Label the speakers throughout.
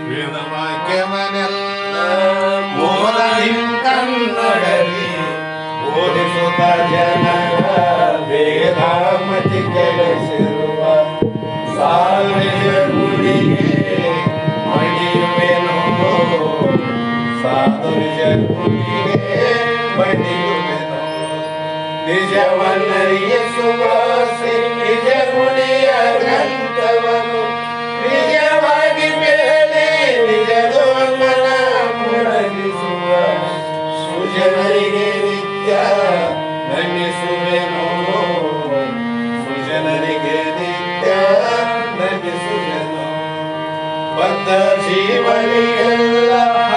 Speaker 1: ವೇದವಾಕ್ಯವನೆಲ್ಲ ಮೂಲ ಕನ್ನಡರಿ ಬೋಧಿಸುತ್ತ ಜನರ ವೇದಾಮತಿ ಕೆಡಿಸಿರುವ ಸಾವಿರ ಗುಡಿಗೆ ಮಣಿಯುವೆನು ಸಾಧುರ್ಯ ಗುಡಿಗೆ ಮಣಿಯುವೆನು ನಿಜವನ್ನರಿಸುವ ನಿಜ ಗುಡಿಯ ಗ್ರಂಥವನ್ನು ನಿಜವಾಗಿ ಬೇಳೆ ನಿಜದೋಮನ ಮೊಳಗಿಸುವ ಸುಜನರಿಗೆ ನಿತ್ಯ ನಂಬಿಸುವೆನು ಸುಜನರಿಗೆ ನಿತ್ಯ ನಂಬಿಸುವೆನು ಬದ್ಧ ಜೀವನಿಗೆಲ್ಲ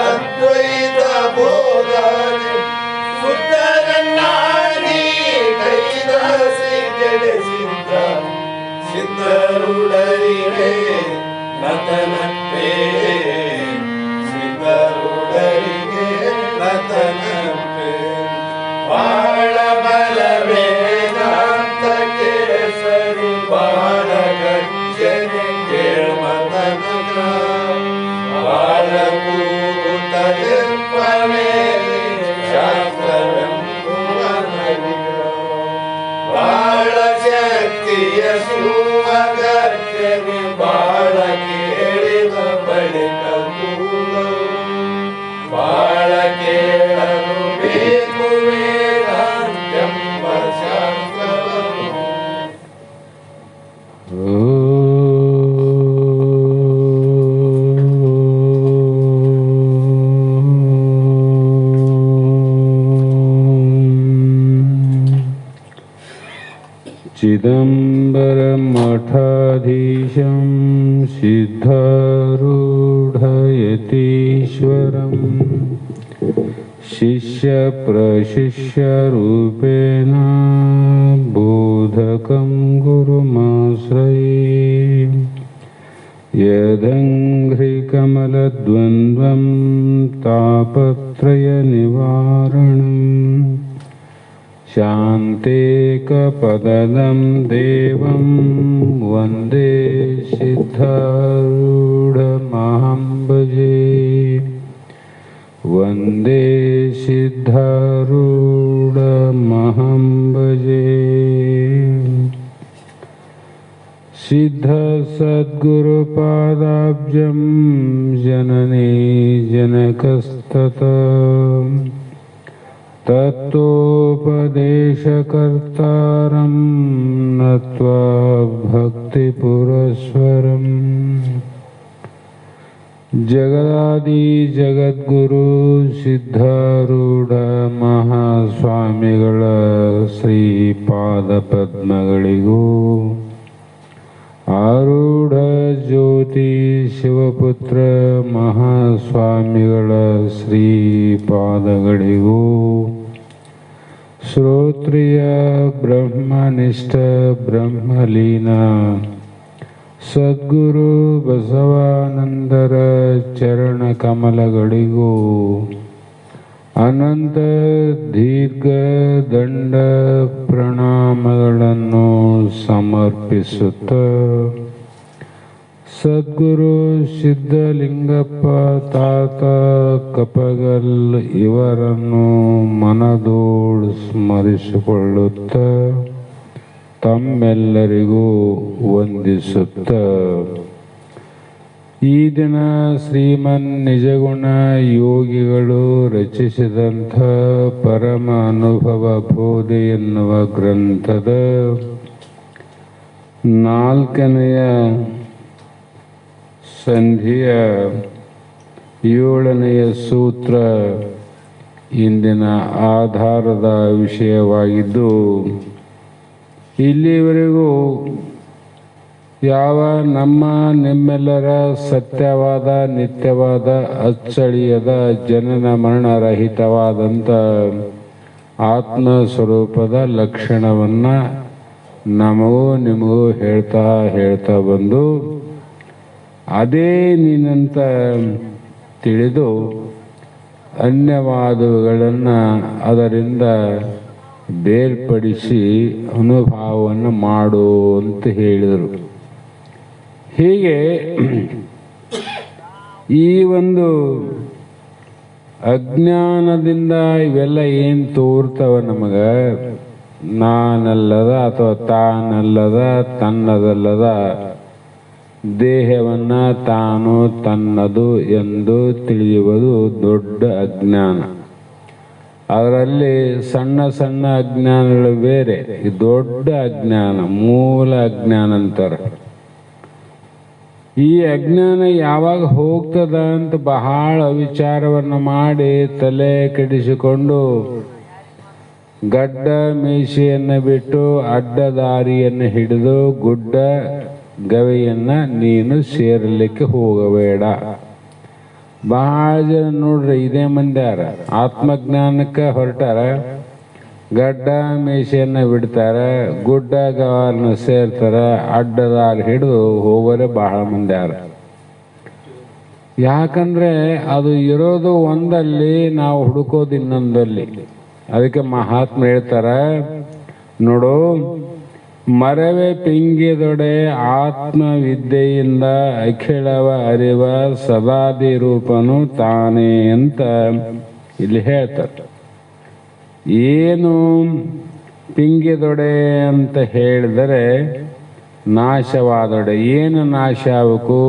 Speaker 1: ಅದ್ವೈತ ಬೋಧಾನೆ ಸುತ್ತರನ್ನಾಗಿ ಕೈದಾಸಿ ಕೆಡಿಸಿದ್ದ ಸಿದ್ಧರುಡರಿಗೆ ನತನಪ್ಪೇ ಸಿದ್ಧರುಡರಿಗೆ ನತನಪ್ಪೇ ಬಾಳ ಬಲವೇದಾಂತ ಕೇಸರಿ ಬಾಳ ಗಜ್ಜನೆ ಕೇಳ್ಮತನಕ ಬಾಳ ಕೂಗುತ್ತ ನಿರ್ಪವೇ ಶಾಸ್ತ್ರವೆಂಬುವ ನದಿಗಳು ಬಾಳ ಶಕ್ತಿಯ ಸುವಗರ್ಜನೆ ಬಾಳ ಕೇಳಿದ ಬಳಿಕ ಬಾಳ ಕೇಳಲು ಬೇಕು ವೇದಾಂತೆಂಬ ಶಾಸ್ತ್ರವನ್ನು.
Speaker 2: चिदम्बरमठाधीशं सिद्धारूढयतीश्वरं शिष्यप्रशिष्यरूपेण बोधकं गुरुमाश्रये यदङ्घ्रिकमलद्वन्द्वं तापत्रयनिवारणम् शान्तेकपदं देवं वन्दे सिद्धारूढमहं भजे वन्दे सिद्धारूढमहं भजे सिद्धसद्गुरुपादाब्जं जननी जनकस्ततः तत्तोपदेशकर्तारं नत्वा भक्तिपुरस्वरं जगदादि जगद्गुरु सिद्धारूಢ ಮಹಾಸ್ವಾಮಿಗಳ ಶ್ರೀಪಾದಪದ್ಮಗಳಿಗೂ ಆರೂಢ ಜ್ಯೋತಿ ಶಿವಪುತ್ರ ಮಹಾಸ್ವಾಮಿಗಳ ಶ್ರೀಪಾದಗಳಿಗೂ ಶ್ರೋತ್ರಿಯ ಬ್ರಹ್ಮನಿಷ್ಠ ಬ್ರಹ್ಮಲೀನ ಸದ್ಗುರು ಬಸವಾನಂದರ ಚರಣ ಕಮಲಗಳಿಗೂ ಅನಂತ ದೀರ್ಘ ದಂಡ ಪ್ರಣಾಮಗಳನ್ನು ಸಮರ್ಪಿಸುತ್ತ ಸದ್ಗುರು ಸಿದ್ಧಲಿಂಗಪ್ಪ ತಾತ ಕಪಗಲ್ ಇವರನ್ನು ಮನದೋಡು ಸ್ಮರಿಸಿಕೊಳ್ಳುತ್ತ ತಮ್ಮೆಲ್ಲರಿಗೂ ವಂದಿಸುತ್ತ ಈ ದಿನ ಶ್ರೀಮನ್ ನಿಜಗುಣ ಯೋಗಿಗಳು ರಚಿಸಿದಂಥ ಪರಮ ಅನುಭವ ಬೋಧೆ ಎನ್ನುವ ಗ್ರಂಥದ 4ನೆಯ ಸಂಧಿಯ 7ನೆಯ ಸೂತ್ರ ಇಂದಿನ ಆಧಾರದ ವಿಷಯವಾಗಿದ್ದು, ಇಲ್ಲಿವರೆಗೂ ಯಾವ ನಮ್ಮ ನಿಮ್ಮೆಲ್ಲರ ಸತ್ಯವಾದ ನಿತ್ಯವಾದ ಅಚ್ಚಳಿಯದ ಜನನ ಮರಣರಹಿತವಾದಂಥ ಆತ್ಮಸ್ವರೂಪದ ಲಕ್ಷಣವನ್ನು ನಮಗೂ ನಿಮಗೂ ಹೇಳ್ತಾ ಬಂದು ಅದೇ ನೀನಂತ ತಿಳಿದು ಅನ್ಯವಾದವುಗಳನ್ನು ಅದರಿಂದ ಬೇರ್ಪಡಿಸಿ ಅನುಭವವನ್ನು ಮಾಡು ಅಂತ ಹೇಳಿದರು. ಹೀಗೆ ಈ ಒಂದು ಅಜ್ಞಾನದಿಂದ ಇವೆಲ್ಲ ಏನು ತೋರ್ತವ ನಮಗೆ, ನಾನಲ್ಲದ ಅಥವಾ ತಾನಲ್ಲದ ತನ್ನದಲ್ಲದ ದೇಹವನ್ನ ತಾನು ತನ್ನದು ಎಂದು ತಿಳಿಯುವುದು ದೊಡ್ಡ ಅಜ್ಞಾನ. ಅದರಲ್ಲಿ ಸಣ್ಣ ಸಣ್ಣ ಅಜ್ಞಾನಗಳು ಬೇರೆ, ಈ ದೊಡ್ಡ ಅಜ್ಞಾನ ಮೂಲ ಅಜ್ಞಾನ ಅಂತಾರೆ. ಈ ಅಜ್ಞಾನ ಯಾವಾಗ ಹೋಗ್ತದ ಅಂತ ಬಹಳ ವಿಚಾರವನ್ನು ಮಾಡಿ ತಲೆ ಕೆಡಿಸಿಕೊಂಡು ಗಡ್ಡ ಮೀಸೆಯನ್ನು ಬಿಟ್ಟು ಅಡ್ಡದಾರಿಯನ್ನು ಹಿಡಿದು ಗುಡ್ಡ ಗವಿಯನ್ನ ನೀನು ಸೇರಲಿಕ್ಕೆ ಹೋಗಬೇಡ. ಬಹಳ ಜನ ನೋಡ್ರಿ ಇದೇ ಮಂದ್ಯಾರ ಆತ್ಮಜ್ಞಾನಕ್ಕೆ ಹೊರಟಾರ, ಗಡ್ಡ ಮೀಸೆಯನ್ನು ಬಿಡ್ತಾರೆ, ಗುಡ್ಡ ಗವನ್ನ ಸೇರ್ತಾರೆ, ಅಡ್ಡದಾರಿ ಹಿಡಿದು ಹೋಗೋರೆ ಬಹಳ ಮಂದ್ಯಾರ. ಯಾಕಂದ್ರೆ ಅದು ಇರೋದು ಒಂದಲ್ಲಿ, ನಾವು ಹುಡುಕೋದು ಇನ್ನೊಂದಲ್ಲಿ. ಅದಕ್ಕೆ ಮಹಾತ್ಮ ಹೇಳ್ತಾರೆ, ನೋಡು ಮರವೇ ಪಿಂಗಿದೊಡೆ ಆತ್ಮವಿದ್ಯೆಯಿಂದ ಅಖಿಳವ ಅರಿವ ಸದಾದಿ ರೂಪನು ತಾನೇ ಅಂತ ಇಲ್ಲಿ ಹೇಳ್ತಾರೆ. ಏನು ಪಿಂಗಿದೊಡೆ ಅಂತ ಹೇಳಿದರೆ ನಾಶವಾದೊಡೆ. ಏನು ನಾಶ ಆಗಬೇಕು?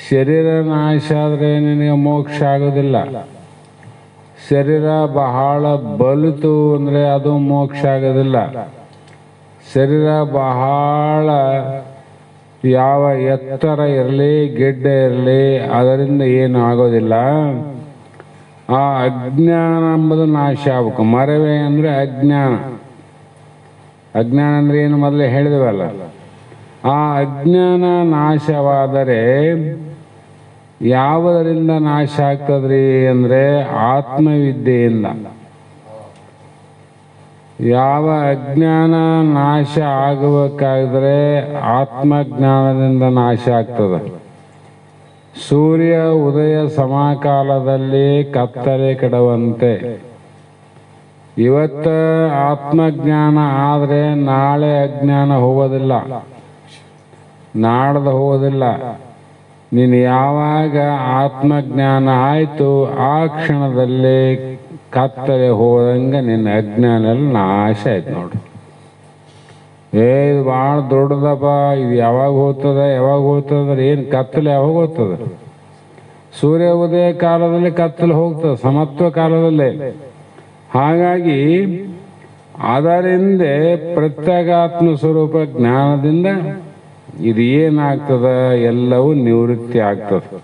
Speaker 2: ಶರೀರ ನಾಶ ಆದರೆ ನಿನಗೆ ಮೋಕ್ಷ ಆಗೋದಿಲ್ಲ. ಶರೀರ ಬಹಳ ಬಲಿತು ಅಂದರೆ ಅದು ಮೋಕ್ಷ ಆಗೋದಿಲ್ಲ. ಶರೀರ ಬಹಳ ಯಾವ ಎತ್ತರ ಇರಲಿ ಗೆಡ್ಡೆ ಇರಲಿ ಅದರಿಂದ ಏನು ಆಗೋದಿಲ್ಲ. ಆ ಅಜ್ಞಾನ ಎಂಬುದು ನಾಶ ಆಗಬೇಕು. ಮರವೇ ಅಂದರೆ ಅಜ್ಞಾನ. ಅಜ್ಞಾನ ಅಂದ್ರೆ ಏನು ಮೊದಲೇ ಹೇಳಿದವಲ್ಲ. ಆ ಅಜ್ಞಾನ ನಾಶವಾದರೆ ಯಾವುದರಿಂದ ನಾಶ ಆಗ್ತದ್ರಿ ಅಂದರೆ ಆತ್ಮವಿದ್ಯೆಯಿಂದ. ಯಾವ ಅಜ್ಞಾನ ನಾಶ ಆಗಬೇಕಾದ್ರೆ ಆತ್ಮಜ್ಞಾನದಿಂದ ನಾಶ ಆಗ್ತದೆ. ಸೂರ್ಯ ಉದಯ ಸಮಕಾಲದಲ್ಲಿ ಕತ್ತಲೆ ಕೆಡುವಂತೆ ಇವತ್ತ ಆತ್ಮಜ್ಞಾನ ಆದರೆ ನಾಳೆ ಅಜ್ಞಾನ ಹೋಗೋದಿಲ್ಲ, ನಾಡ್ದು ಹೋಗೋದಿಲ್ಲ. ನೀನು ಯಾವಾಗ ಆತ್ಮಜ್ಞಾನ ಆಯಿತು ಆ ಕ್ಷಣದಲ್ಲಿ ಕತ್ತಲೆ ಹೋದಂಗೆ ನಿನ್ನ ಅಜ್ಞಾನ ಎಲ್ಲ ನಾಶ ಆಯ್ತು. ನೋಡ್ರಿ, ಇದು ಭಾಳ ದೊಡ್ಡದಪ್ಪ, ಇದು ಯಾವಾಗ ಹೋಗ್ತದೆ ಏನು ಕತ್ತಲೆ ಯಾವಾಗ ಹೋಗ್ತದೆ? ಸೂರ್ಯ ಉದಯ ಕಾಲದಲ್ಲಿ ಕತ್ತಲೆ ಹೋಗ್ತದೆ, ಸಮತ್ವ ಕಾಲದಲ್ಲೇ. ಹಾಗಾಗಿ ಅದರಿಂದ ಪ್ರತ್ಯೇಗಾತ್ಮ ಸ್ವರೂಪ ಜ್ಞಾನದಿಂದ ಇದು ಏನಾಗ್ತದ? ಎಲ್ಲವೂ ನಿವೃತ್ತಿ ಆಗ್ತದೆ.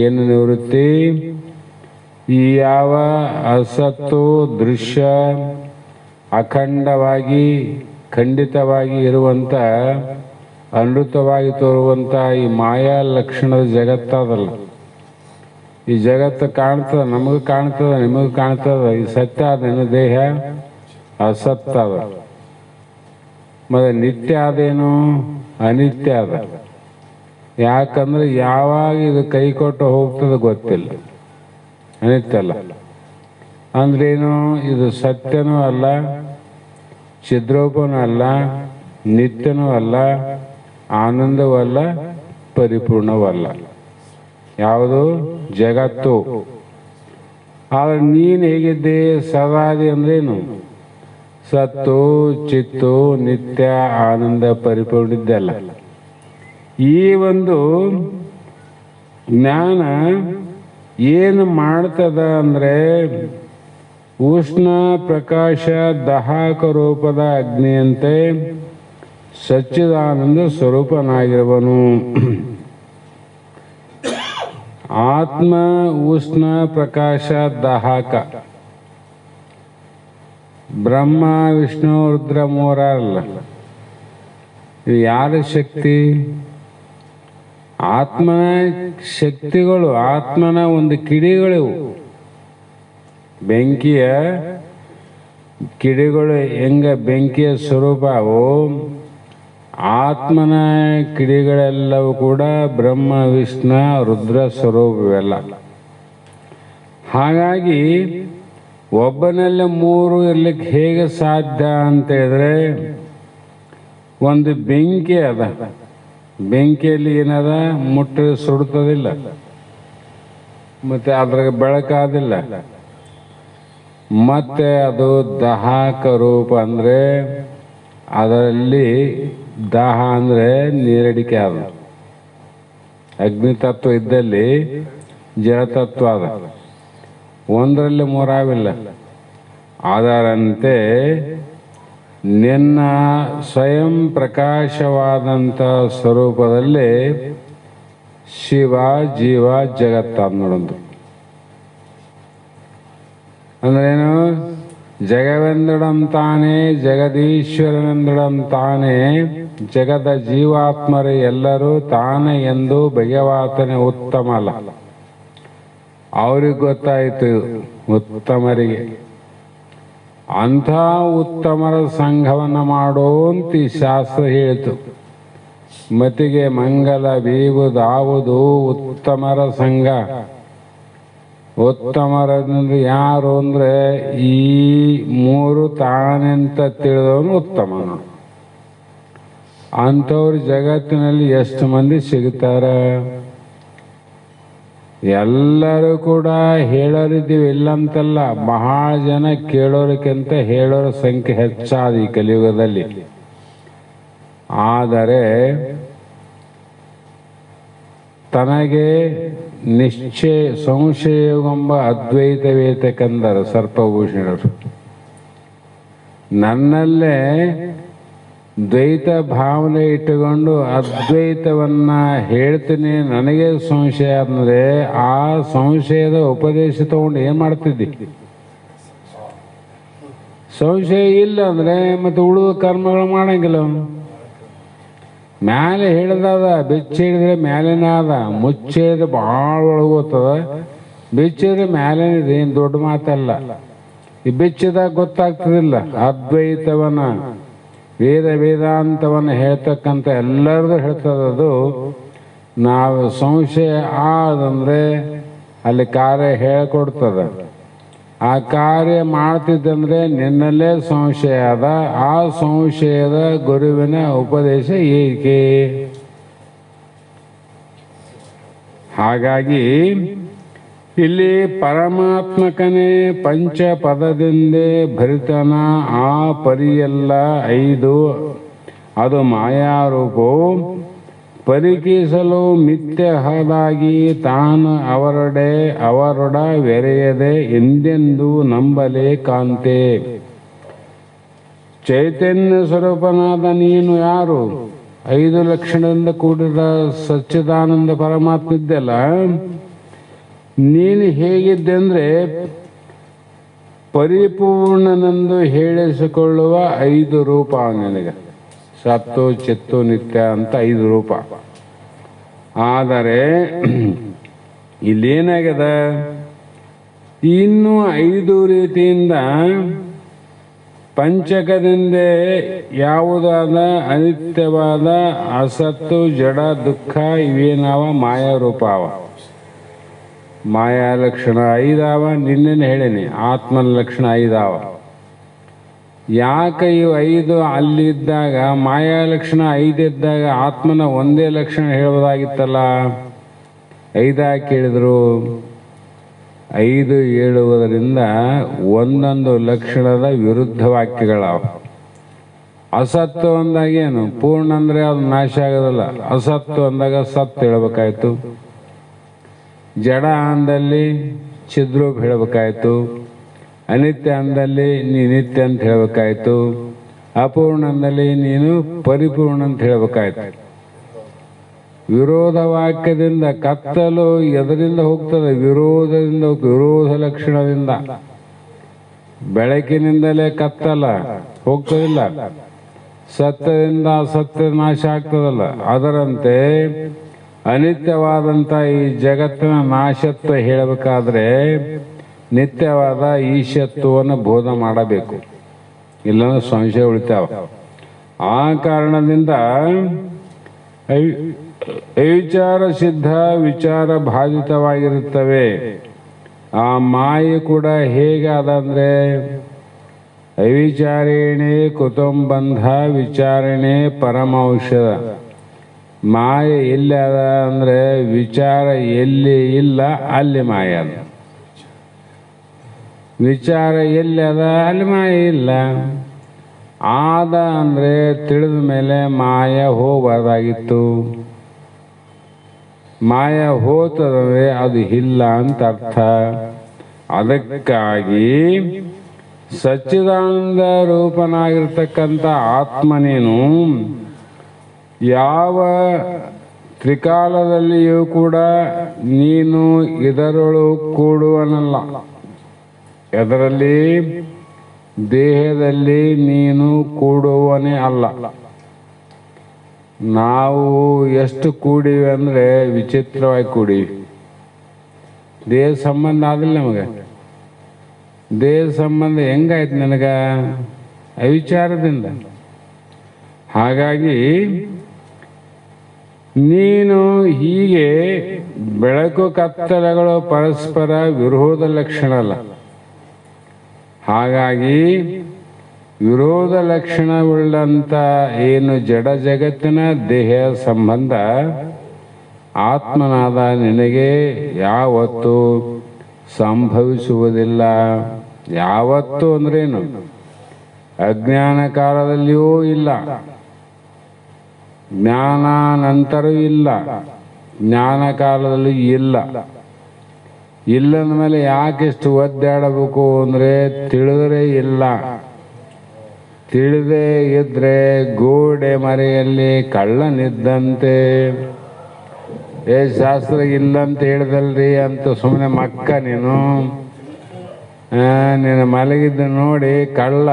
Speaker 2: ಏನು ನಿವೃತ್ತಿ? ಈ ಯಾವ ಅಸತ್ತು ದೃಶ್ಯ ಅಖಂಡವಾಗಿ ಖಂಡಿತವಾಗಿ ಇರುವಂತ ಅನೃತವಾಗಿ ತೋರುವಂತ ಈ ಮಾಯಾ ಲಕ್ಷಣದ ಜಗತ್ತದಲ್ಲ. ಈ ಜಗತ್ತು ಕಾಣ್ತದ, ನಮಗೂ ಕಾಣ್ತದ, ನಿಮಗೂ ಕಾಣ್ತದ. ಈ ಸತ್ಯ ಅದೇನು? ದೇಹ ಅಸತ್ಯ ಅದ. ಮತ್ತೆ ನಿತ್ಯ ಅದೇನು? ಅನಿತ್ಯ ಅದ. ಯಾಕಂದ್ರೆ ಯಾವಾಗ ಇದು ಕೈ ಕೊಟ್ಟು ಹೋಗ್ತದೆ ಗೊತ್ತಿಲ್ಲ. ಅನಿತ್ಯ ಅಲ್ಲ ಅಂದ್ರೇನು? ಇದು ಸತ್ಯನೂ ಅಲ್ಲ, ಚಿದ್ರೂಪನೂ ಅಲ್ಲ, ನಿತ್ಯನೂ ಅಲ್ಲ, ಆನಂದವೂ ಅಲ್ಲ, ಪರಿಪೂರ್ಣವಲ್ಲ. ಯಾವುದು? ಜಗತ್ತು. ಆದ್ರೆ ನೀನು ಹೇಗಿದ್ದೆ? ಸದಾದಿ ಅಂದ್ರೇನು? ಸತ್ತು ಚಿತ್ತು ನಿತ್ಯ ಆನಂದ ಪರಿಪೂರ್ಣ ಇದ್ದಲ್ಲ. ಈ ಒಂದು ಜ್ಞಾನ ಏನು ಮಾಡ್ತದ ಅಂದ್ರೆ ಉಷ್ಣ ಪ್ರಕಾಶ ದಹಾಕ ರೂಪದ ಅಗ್ನಿಯಂತೆ ಸಚ್ಚಿದಾನಂದ ಸ್ವರೂಪನಾಗಿರುವನು. ಆತ್ಮ ಉಷ್ಣ ಪ್ರಕಾಶ ದಾಹಕ. ಬ್ರಹ್ಮ ವಿಷ್ಣು ರುದ್ರ ಮೂರಲ್ಲ. ಇದು ಯಾರ ಶಕ್ತಿ? ಆತ್ಮನ ಶಕ್ತಿಗಳು, ಆತ್ಮನ ಒಂದು ಕಿಡಿಗಳಿವು. ಬೆಂಕಿಯ ಕಿಡಿಗಳು ಹೆಂಗ ಬೆಂಕಿಯ ಸ್ವರೂಪ ಅವು, ಆತ್ಮನ ಕಿಡಿಗಳೆಲ್ಲವೂ ಕೂಡ ಬ್ರಹ್ಮ ವಿಷ್ಣು ರುದ್ರ ಸ್ವರೂಪವೆಲ್ಲ. ಹಾಗಾಗಿ ಒಬ್ಬನಲ್ಲೇ ಮೂರು ಇರ್ಲಿಕ್ಕೆ ಹೇಗೆ ಸಾಧ್ಯ ಅಂತ ಹೇಳಿದ್ರೆ, ಒಂದು ಬೆಂಕಿ ಅದ, ಬೆಂಕಿಯಲ್ಲಿ ಏನದ ಮುಟ್ಟಿ ಸುಡುತ್ತದಿಲ್ಲ, ಮತ್ತೆ ಅದ್ರಾಗ ಬೆಳಕಾದಿಲ್ಲ. ಮತ್ತೆ ಅದು ದಾಹಕ ರೂಪ, ಅಂದ್ರೆ ಅದರಲ್ಲಿ ದಾಹ ಅಂದ್ರೆ ನೀರಡಿಕೆ ಅದ. ಅಗ್ನಿತತ್ವ ಇದ್ದಲ್ಲಿ ಜಲತತ್ವ ಅದ, ಒಂದರಲ್ಲಿ ಮೂರಾವಿಲ್ಲ. ಅದರಂತೆ ನಿನ್ನ ಸ್ವಯಂ ಪ್ರಕಾಶವಾದಂಥ ಸ್ವರೂಪದಲ್ಲಿ ಶಿವ ಜೀವ ಜಗತ್ತ ನೋಡಂದು. ಅಂದ್ರೇನು? ಜಗವೆಂದಡಂ ತಾನೇ ಜಗದೀಶ್ವರನೆಂದಡಂ ತಾನೇ, ಜಗದ ಜೀವಾತ್ಮರು ಎಲ್ಲರೂ ತಾನೇ ಎಂದು ಬಗೆವಾತನೇ ಉತ್ತಮ ಅಲ್ಲ. ಅವ್ರಿಗೆ ಗೊತ್ತಾಯಿತು, ಉತ್ತಮರಿಗೆ. ಅಂಥ ಉತ್ತಮರ ಸಂಘವನ್ನು ಮಾಡೋಂತ ಈ ಶಾಸ್ತ್ರ ಹೇಳಿತು. ಮತಿಗೆ ಮಂಗಲ ಬೀಗುದಾವುದು ಉತ್ತಮರ ಸಂಘ. ಉತ್ತಮರಂದ್ರೆ ಯಾರು ಅಂದ್ರೆ ಈ ಮೂರು ತಾನೆಂತ ತಿಳಿದವನು ಉತ್ತಮನು. ಅಂಥವ್ರು ಜಗತ್ತಿನಲ್ಲಿ ಎಷ್ಟು ಮಂದಿ ಸಿಗುತ್ತಾರೆ? ಎಲ್ಲರೂ ಕೂಡ ಹೇಳೋರಿದ್ದೀವಿ, ಇಲ್ಲಂತಲ್ಲ. ಬಹಳ ಜನ ಕೇಳೋರಕ್ಕಿಂತ ಹೇಳೋರ ಸಂಖ್ಯೆ ಹೆಚ್ಚಾದ ಈ ಕಲಿಯುಗದಲ್ಲಿ. ಆದರೆ ತನಗೆ ನಿಶ್ಚಯ ಸಂಶಯವೆಂಬ ಅದ್ವೈತವೇತ ಕಂದರು ಸರ್ಪಭೂಷಣರು. ನನ್ನಲ್ಲೇ ದ್ವೈತ ಭಾವನೆ ಇಟ್ಟುಕೊಂಡು ಅದ್ವೈತವನ್ನ ಹೇಳ್ತೀನಿ, ನನಗೆ ಸಂಶಯ ಅಂದ್ರೆ ಆ ಸಂಶಯದ ಉಪದೇಶ ತಗೊಂಡು ಏನ್ ಮಾಡ್ತಿದ್ದಿ? ಸಂಶಯ ಇಲ್ಲ ಅಂದ್ರೆ ಮತ್ತೆ ಉಳಿದ ಕರ್ಮಗಳು ಮಾಡಂಗಿಲ್ಲ. ಮ್ಯಾಲೆ ಹೇಳಿದದ, ಬೆಚ್ಚ ಹಿಡಿದ್ರೆ ಮ್ಯಾಲೇನೇ ಅದ, ಮುಚ್ಚಿದ್ರೆ ಭಾಳ ಒಳಗೋತದ. ಬೆಚ್ಚಿದ್ರೆ ಮ್ಯಾಲೇನೆ ಇದೆ, ಏನು ದೊಡ್ಡ ಮಾತಲ್ಲ. ಈ ಬೆಚ್ಚಿದಾಗ ಗೊತ್ತಾಗ್ತದಿಲ್ಲ ಅದ್ವೈತವನ್ನ, ವೇದಾಂತವನ್ನು ಹೇಳ್ತಕ್ಕಂಥ ಎಲ್ಲರದು ಹೇಳ್ತದದು. ನಾವು ಸಂಶಯ ಆದಂದ್ರೆ ಅಲ್ಲಿ ಕಾರ್ಯ ಹೇಳ್ಕೊಡ್ತದ. ಆ ಕಾರ್ಯ ಮಾಡ್ತಿದ್ದಂದ್ರೆ ನಿನ್ನಲ್ಲೇ ಸಂಶಯ ಅದ. ಆ ಸಂಶಯದ ಗುರುವಿನ ಉಪದೇಶ ಏಕೆ? ಹಾಗಾಗಿ ಇಲ್ಲಿ ಪರಮಾತ್ಮಕನೇ ಪಂಚ ಪದದಿಂದೇ ಭರಿತನ. ಆ ಪರಿಯೆಲ್ಲ 5 ಅದು ಮಾಯಾರೂಪವು ಪರಿಕಿಸಲು ಮಿಥ್ಯಹದಾಗಿ ತಾನು ಅವರೊಡ ಬೆರೆಯದೆ ಎಂದೆಂದು ನಂಬಲೇ ಕಾಂತೆ. ಚೈತನ್ಯ ಸ್ವರೂಪನಾದ ನೀನು ಯಾರು? 5 ಲಕ್ಷಣದಿಂದ ಕೂಡಿದ ಸಚ್ಚಿದಾನಂದ ಪರಮಾತ್ಮ ಇದ್ದಲ್ಲ, ನೀನು ಹೇಗಿದ್ದೆ ಅಂದ್ರೆ ಪರಿಪೂರ್ಣನೆಂದು ಹೇಳಿಸಿಕೊಳ್ಳುವ 5 ರೂಪ ನಿನಗೆ. ಸತ್ತು ಚಿತ್ತು ನಿತ್ಯ ಅಂತ 5 ರೂಪ. ಆದರೆ ಇಲ್ಲೇನಾಗ್ಯದ, ಇನ್ನೂ 5 ರೀತಿಯಿಂದ ಪಂಚಕದಿಂದ ಯಾವುದಾದ ಅನಿತ್ಯವಾದ ಅಸತ್ತು ಜಡ ದುಃಖ ಇವೇನಾವ ಮಾಯಾ ರೂಪಾವ. ಮಾಯಾ ಲಕ್ಷಣ 5 ಆವ. ನಿನ್ನೆ ಹೇಳೇನಿ ಆತ್ಮನ ಲಕ್ಷಣ 5 ಆವ. ಯಾಕೆ ಇವು 5 ಅಲ್ಲಿದ್ದಾಗ ಮಾಯಾ ಲಕ್ಷಣ 5 ಇದ್ದಾಗ ಆತ್ಮನ ಒಂದೇ ಲಕ್ಷಣ ಹೇಳ್ಬೋದಾಗಿತ್ತಲ್ಲ? 5 ಕೇಳಿದ್ರು. 5 ಹೇಳುವುದರಿಂದ ಒಂದೊಂದು ಲಕ್ಷಣದ ವಿರುದ್ಧ ವಾಕ್ಯಗಳಾವ. ಅಸತ್ತು ಅಂದಾಗ ಏನು? ಪೂರ್ಣ ಅಂದ್ರೆ ಅದು ನಾಶ ಆಗೋದಲ್ಲ. ಅಸತ್ತು ಅಂದಾಗ ಸತ್ತು ಹೇಳ್ಬೇಕಾಯ್ತು. ಜಡ ಅಂದಲ್ಲಿ ಚಿದ್ರೂಪ್ ಹೇಳಬೇಕಾಯ್ತು. ಅನಿತ್ಯ ಅಂದಲ್ಲಿ ನೀ ನಿತ್ಯ ಅಂತ ಹೇಳ್ಬೇಕಾಯ್ತು. ಅಪೂರ್ಣ ಅಂದಲ್ಲಿ ನೀನು ಪರಿಪೂರ್ಣ ಅಂತ ಹೇಳ್ಬೇಕಾಯ್ತು. ವಿರೋಧ ವಾಕ್ಯದಿಂದ ಕತ್ತಲು ಎದರಿಂದ ಹೋಗ್ತದೆ? ವಿರೋಧದಿಂದ, ವಿರೋಧ ಲಕ್ಷಣದಿಂದ. ಬೆಳಕಿನಿಂದಲೇ ಕತ್ತಲ ಹೋಗ್ತದಿಲ್ಲ, ಸತ್ಯದಿಂದ ಅಸತ್ಯ ನಾಶ ಆಗ್ತದಲ್ಲ. ಅದರಂತೆ ಅನಿತ್ಯವಾದಂಥ ಈ ಜಗತ್ತಿನ ನಾಶತ್ವ ಹೇಳಬೇಕಾದ್ರೆ ನಿತ್ಯವಾದ ಈಶತ್ವವನ್ನು ಬೋಧ ಮಾಡಬೇಕು, ಇಲ್ಲಂದ್ರೆ ಸಂಶಯ ಉಳಿತಾವ. ಆ ಕಾರಣದಿಂದ ವಿಚಾರ ಸಿದ್ಧ ವಿಚಾರ ಬಾಧಿತವಾಗಿರುತ್ತವೆ. ಆ ಮಾಯೆ ಕೂಡ ಹೇಗೆ ಅದಂದ್ರೆ ಅವಿಚಾರಣೆ ಕುಟುಂಬಂಧ ವಿಚಾರಣೆ ಪರಮ ಔಷಧ. ಮಾಯೆ ಎಲ್ಲಿ ಅದ ಅಂದರೆ ವಿಚಾರ ಎಲ್ಲಿ ಇಲ್ಲ ಅಲ್ಲಿ ಮಾಯ ಅದ. ವಿಚಾರ ಎಲ್ಲಿ ಅದ ಅಲ್ಲಿ ಮಾಯ ಇಲ್ಲ. ಆದ ಅಂದರೆ ತಿಳಿದ ಮೇಲೆ ಮಾಯ ಹೋಗಬಾರ್ದಾಗಿತ್ತು. ಮಾಯ ಹೋತದಂದ್ರೆ ಅದು ಇಲ್ಲ ಅಂತ ಅರ್ಥ. ಅದಕ್ಕಾಗಿ ಸಚ್ಚಿದಾನಂದ ರೂಪನಾಗಿರ್ತಕ್ಕಂಥ ಆತ್ಮನೇನು ಯಾವ ತ್ರಿಕಾಲದಲ್ಲಿಯೂ ಕೂಡ ನೀನು ಇದರೊಳು ಕೂಡುವನಲ್ಲ. ಅದರಲ್ಲಿ ದೇಹದಲ್ಲಿ ನೀನು ಕೂಡುವನೇ ಅಲ್ಲ. ನಾವು ಎಷ್ಟು ಕೂಡಿವಿ ಅಂದರೆ ವಿಚಿತ್ರವಾಗಿ ಕೂಡಿವಿ. ದೇಹ ಸಂಬಂಧ ಆದಿಲ್ಲ ನಮಗೆ. ದೇಹ ಸಂಬಂಧ ಹೆಂಗಾಯ್ತು ನನಗ? ಅವಿಚಾರದಿಂದ. ಹಾಗಾಗಿ ನೀನು ಹೀಗೆ ಬೆಳಕು ಕತ್ತಲೆಗಳು ಪರಸ್ಪರ ವಿರೋಧ ಲಕ್ಷಣ ಅಲ್ಲ. ಹಾಗಾಗಿ ವಿರೋಧ ಲಕ್ಷಣವುಳ್ಳಂಥ ಏನು ಜಡ ಜಗತ್ತಿನ ದೇಹ ಸಂಬಂಧ ಆತ್ಮನಾದ ನಿನಗೆ ಯಾವತ್ತೂ ಸಂಭವಿಸುವುದಿಲ್ಲ. ಯಾವತ್ತು ಅಂದ್ರೇನು? ಅಜ್ಞಾನ ಕಾಲದಲ್ಲಿಯೂ ಇಲ್ಲ, ಜ್ಞಾನ ನಂತರವೂ ಇಲ್ಲ, ಜ್ಞಾನ ಕಾಲದಲ್ಲಿ ಇಲ್ಲ. ಇಲ್ಲದ ಮೇಲೆ ಯಾಕೆಷ್ಟು ಒದ್ದಾಡಬೇಕು ಅಂದರೆ ತಿಳಿದರೆ ಇಲ್ಲ. ತಿಳಿದೇ ಇದ್ರೆ ಗೋಡೆ ಮರೆಯಲ್ಲಿ ಕಳ್ಳನಿದ್ದಂತೆ. ಶಾಸ್ತ್ರ ಇಲ್ಲಂತ ಹೇಳ್ದಲ್ರಿ ಅಂತ ಸುಮ್ಮನೆ ಮಕ್ಕ ನೀನು ಮಲಗಿದ್ದು ನೋಡಿ ಕಳ್ಳ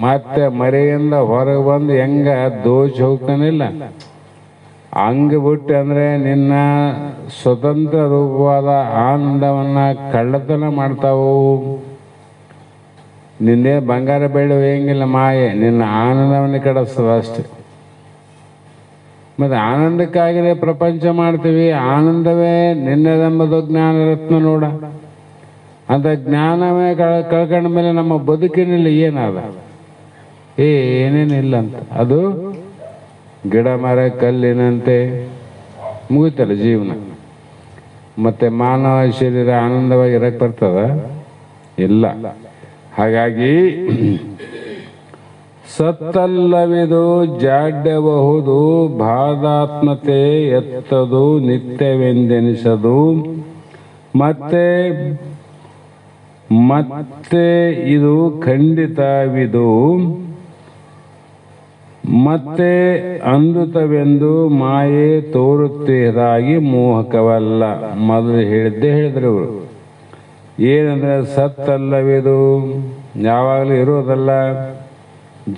Speaker 2: ಮತ್ತೆ ಮರೆಯಿಂದ ಹೊರಗೆ ಬಂದು ಹೆಂಗ ದೋಷ ಹೋಗ್ತಾನಿಲ್ಲ ಹಂಗೆ ಬಿಟ್ಟು ಅಂದರೆ ನಿನ್ನ ಸ್ವತಂತ್ರ ರೂಪವಾದ ಆನಂದವನ್ನು ಕಳ್ಳತನ ಮಾಡ್ತಾವು. ನಿನ್ನೆ ಬಂಗಾರ ಬೆಳ್ಳಿ ಹೋಯಂಗಿಲ್ಲ ಮಾಯೆ, ನಿನ್ನ ಆನಂದವನ್ನು ಕೆಡಿಸ್ತದ ಅಷ್ಟೆ. ಮತ್ತು ಆನಂದಕ್ಕಾಗಿಯೇ ಪ್ರಪಂಚ ಮಾಡ್ತೀವಿ. ಆನಂದವೇ ನಿನ್ನದೆಂಬುದು ಜ್ಞಾನ ರತ್ನ ನೋಡ. ಅಂತ ಜ್ಞಾನವೇ ಕಳ್ಕೊಂಡ ಮೇಲೆ ನಮ್ಮ ಬದುಕಿನಲ್ಲಿ ಏನಾದ? ಏನೇನಿಲ್ಲ ಅಂತ. ಅದು ಗಿಡ ಮರ ಕಲ್ಲಿನಂತೆ ಮುಗಿತಲ್ಲ ಜೀವನ. ಮತ್ತೆ ಮಾನವ ಶರೀರ ಆನಂದವಾಗಿ ಇರಕ್ಕೆ ಬರ್ತದ? ಇಲ್ಲ. ಹಾಗಾಗಿ ಸತ್ತಲ್ಲವಿದು ಜಾಡ್ಯಬಹುದು ಬಾಧಾತ್ಮತೆ ಎತ್ತದು ನಿತ್ಯವೆಂದೆನಿಸದು. ಮತ್ತೆ ಮತ್ತೆ ಇದು ಖಂಡಿತವಿದು ಮತ್ತೆ ಅಂದುತವೆಂದು ಮಾಯೆ ತೋರುತ್ತಿರಾಗಿ ಮೋಹಕವಲ್ಲ. ಮೊದಲು ಹೇಳಿದ್ರು ಇವರು ಏನಂದ್ರೆ ಸತ್ತಲ್ಲವಿದು ಯಾವಾಗಲೂ ಇರೋದಲ್ಲ,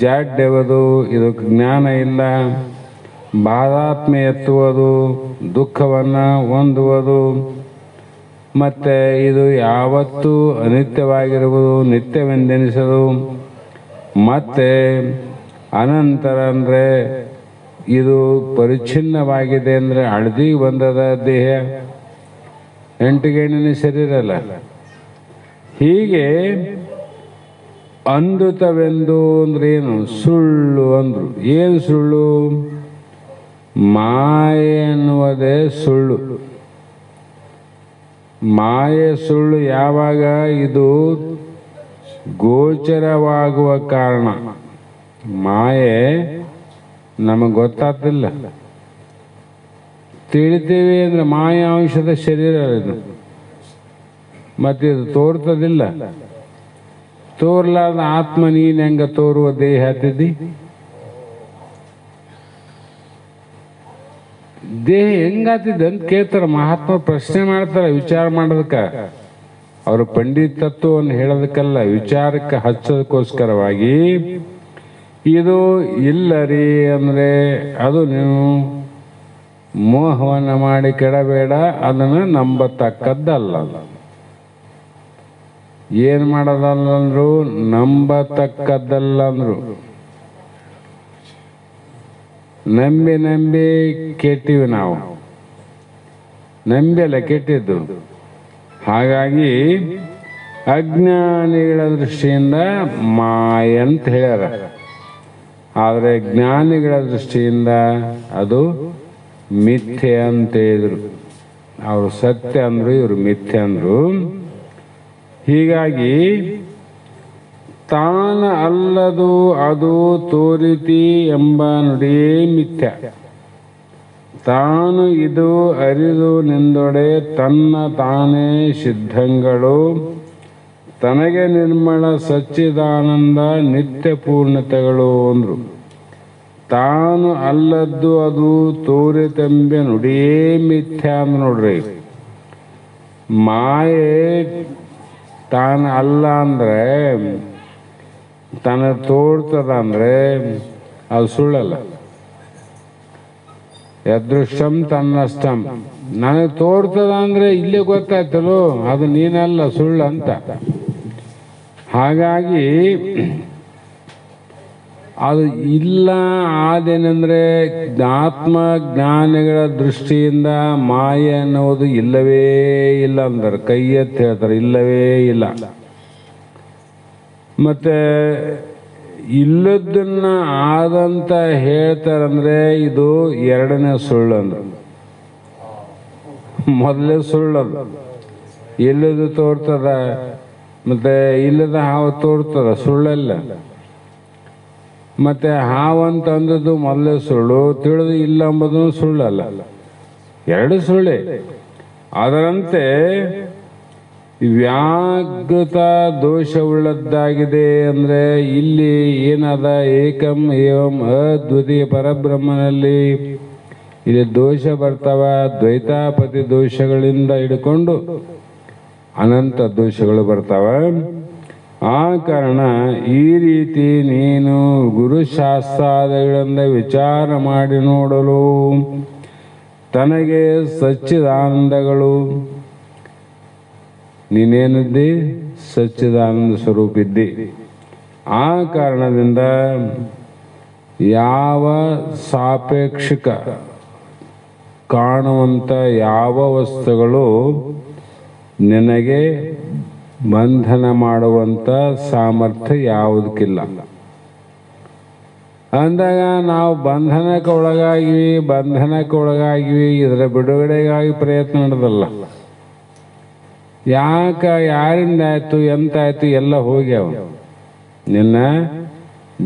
Speaker 2: ಜಾಡ್ಯವದು ಇದು ಜ್ಞಾನ ಇಲ್ಲ, ಬಾಧಾತ್ಮೆ ಎತ್ತುವುದು ದುಃಖವನ್ನು ಹೊಂದುವುದು, ಮತ್ತೆ ಇದು ಯಾವತ್ತೂ ಅನಿತ್ಯವಾಗಿರುವುದು ನಿತ್ಯವೆಂದೆನಿಸದು. ಮತ್ತೆ ಅನಂತರ ಅಂದರೆ ಇದು ಪರಿಚ್ಛಿನ್ನವಾಗಿದೆ ಅಂದರೆ ಹಳದಿ ಬಂದದ ದೇಹ, ಎಂಟುಗೇಣಿನ ಶರೀರ ಅಲ್ಲ. ಹೀಗೆ ಅಂದುತವೆಂದು ಅಂದ್ರೆ ಏನು? ಸುಳ್ಳು ಅಂದ್ರು. ಏನು ಸುಳ್ಳು? ಮಾಯೆ ಎನ್ನುವುದೇ ಸುಳ್ಳು. ಮಾಯೆ ಸುಳ್ಳು ಯಾವಾಗ? ಇದು ಗೋಚರವಾಗುವ ಕಾರಣ. ಮಾಯೆ ನಮಗೆ ಗೊತ್ತಾಗ್ತಿಲ್ಲ. ತಿಳಿತೀವಿ ಅಂದ್ರೆ ಮಾಯ ಅಂಶದ ಶರೀರ ಇದು. ಮತ್ತಿದು ತೋರ್ತದಿಲ್ಲ. ತೋರ್ಲಾರ್ದ ಆತ್ಮ ನೀನ್ ಹೆಂಗ ತೋರುವ ದೇಹ ಹತ್ತಿದ್ದಿ? ದೇಹ ಹೆಂಗಾತಿದ್ದ ಅಂತ ಕೇಳ್ತಾರ ಮಹಾತ್ಮ, ಪ್ರಶ್ನೆ ಮಾಡ್ತಾರ ವಿಚಾರ ಮಾಡೋದಕ್ಕ. ಅವರು ಪಂಡಿತತ್ವವನ್ನು ಹೇಳೋದಕ್ಕಲ್ಲ, ವಿಚಾರಕ್ಕೆ ಹಚ್ಚೋದಕ್ಕೋಸ್ಕರವಾಗಿ. ಇದು ಇಲ್ಲರಿ ಅಂದ್ರೆ ಅದು ನೀವು ಮೋಹವನ್ನು ಮಾಡಿ ಕೆಡಬೇಡ, ಅದನ್ನು ನಂಬತಕ್ಕದ್ದಲ್ಲ. ಏನು ಮಾಡೋದಲ್ಲಂದ್ರು ನಂಬತಕ್ಕದ್ದಲ್ಲ ಅಂದ್ರು. ನಂಬಿ ನಂಬಿ ಕೆಟ್ಟಿವಿ ನಾವು, ನಂಬಿ ಅಲ್ಲ ಕೆಟ್ಟಿದ್ದು. ಹಾಗಾಗಿ ಅಜ್ಞಾನಿಗಳ ದೃಷ್ಟಿಯಿಂದ ಮಾಯ ಅಂತ ಹೇಳ್ಯಾರ. ಆದರೆ ಜ್ಞಾನಿಗಳ ದೃಷ್ಟಿಯಿಂದ ಅದು ಮಿಥ್ಯೆ ಅಂತ ಹೇಳಿದ್ರು. ಅವರು ಸತ್ಯ ಅಂದ್ರು, ಇವರು ಮಿಥ್ಯೆ ಅಂದ್ರು. ಹೀಗಾಗಿ ತಾನ ಅಲ್ಲದು ಅದು ತೋರಿತಿ ಎಂಬ ನುಡಿಯೇ ಮಿಥ್ಯ. ತಾನು ಇದು ಅರಿದು ನಿಂದೊಡೆ ತನ್ನ ತಾನೇ ಸಿದ್ಧಂಗಳು ತನಗೆ ನಿರ್ಮಲ ಸಚ್ಚಿದಾನಂದ ನಿತ್ಯ ಪೂರ್ಣತೆಗಳು ಅಂದ್ರು. ತಾನು ಅಲ್ಲದ್ದು ಅದು ತೋರಿತೆಂಬ ನುಡಿಯೇ ಮಿಥ್ಯ ಅಂದ್ ನೋಡ್ರಿ. ಮಾಯೆ ತಾನು ಅಲ್ಲ ಅಂದ್ರೆ, ತನ ತೋರ್ತದ ಅಂದ್ರೆ ಅದು ಸುಳ್ಳಲ್ಲ. ಯದೃಷ್ಟಂ ತನ್ನಷ್ಟಂ. ನನಗೆ ತೋರ್ತದ ಅಂದ್ರೆ ಇಲ್ಲೇ ಗೊತ್ತಾಯ್ತಲ್ಲೋ ಅದು ನೀನಲ್ಲ, ಸುಳ್ಳು ಅಂತ. ಹಾಗಾಗಿ ಅದು ಇಲ್ಲ ಆದೇನೆಂದ್ರೆ ಆತ್ಮ ಜ್ಞಾನಿಗಳ ದೃಷ್ಟಿಯಿಂದ ಮಾಯೆ ಅನ್ನೋದು ಇಲ್ಲವೇ ಇಲ್ಲ ಅಂತಾರೆ. ಕೈ ಎತ್ತಿ ಹೇಳ್ತಾರೆ, ಇಲ್ಲವೇ ಇಲ್ಲ. ಮತ್ತೆ ಇಲ್ಲದನ್ನ ಆದಂತ ಹೇಳ್ತಾರಂದ್ರೆ ಇದು ಎರಡನೇ ಸುಳ್ಳು ಅಂದ್ರು. ಮೊದಲೇ ಸುಳ್ಳದು. ಇಲ್ಲದು ತೋರ್ತದ, ಮತ್ತೆ ಇಲ್ಲದ ಹಾವು ತೋರ್ತದ, ಸುಳ್ಳಲ್ಲ. ಮತ್ತೆ ಹಾವಂತ ಅಂದದ್ದು ಮೊದಲೇ ಸುಳ್ಳು, ತಿಳಿದು ಇಲ್ಲ ಎಂಬುದು ಸುಳ್ಳಲ್ಲ. ಎರಡು ಸುಳ್ಳೆ. ಅದರಂತೆ ವ್ಯಾಗೃತ ದೋಷವುಳ್ಳದ್ದಾಗಿದೆ ಅಂದ್ರೆ ಇಲ್ಲಿ ಏನದ, ಏಕಂ ಏವಂ ಅದ್ವಿತೀಯ ಪರಬ್ರಹ್ಮನಲ್ಲಿ ಇಲ್ಲಿ ದೋಷ ಬರ್ತಾವ. ದ್ವೈತಾಪತಿ ದೋಷಗಳಿಂದ ಹಿಡ್ಕೊಂಡು ಅನಂತ ದೋಷಗಳು ಬರ್ತಾವ. ಆ ಕಾರಣ ಈ ರೀತಿ ನೀನು ಗುರುಶಾಸ್ತ್ರಾದಿಗಳಿಂದ ವಿಚಾರ ಮಾಡಿ ನೋಡಲು ತನಗೆ ಸಚ್ಚಿದಾನಂದಗಳು, ನೀನೇನಿದ್ದಿ ಸಚ್ಚಿದಾನಂದ ಸ್ವರೂಪಿದ್ದಿ. ಆ ಕಾರಣದಿಂದ ಯಾವ ಸಾಪೇಕ್ಷಿಕ ಕಾಣುವಂಥ ಯಾವ ವಸ್ತುಗಳು ನಿನಗೆ ಬಂಧನ ಮಾಡುವಂಥ ಸಾಮರ್ಥ್ಯ ಯಾವುದಕ್ಕಿಲ್ಲ. ಅಂದಾಗ ನಾವು ಬಂಧನಕ್ಕೆ ಒಳಗಾಗಿವಿ, ಇದರ ಬಿಡುಗಡೆಗಾಗಿ ಪ್ರಯತ್ನ ನಡೆದಲ್ಲ. ಯಾರಿಂದ ಆಯ್ತು, ಎಂತಾಯ್ತು, ಎಲ್ಲ ಹೋಗ್ಯಾವ. ನಿನ್ನ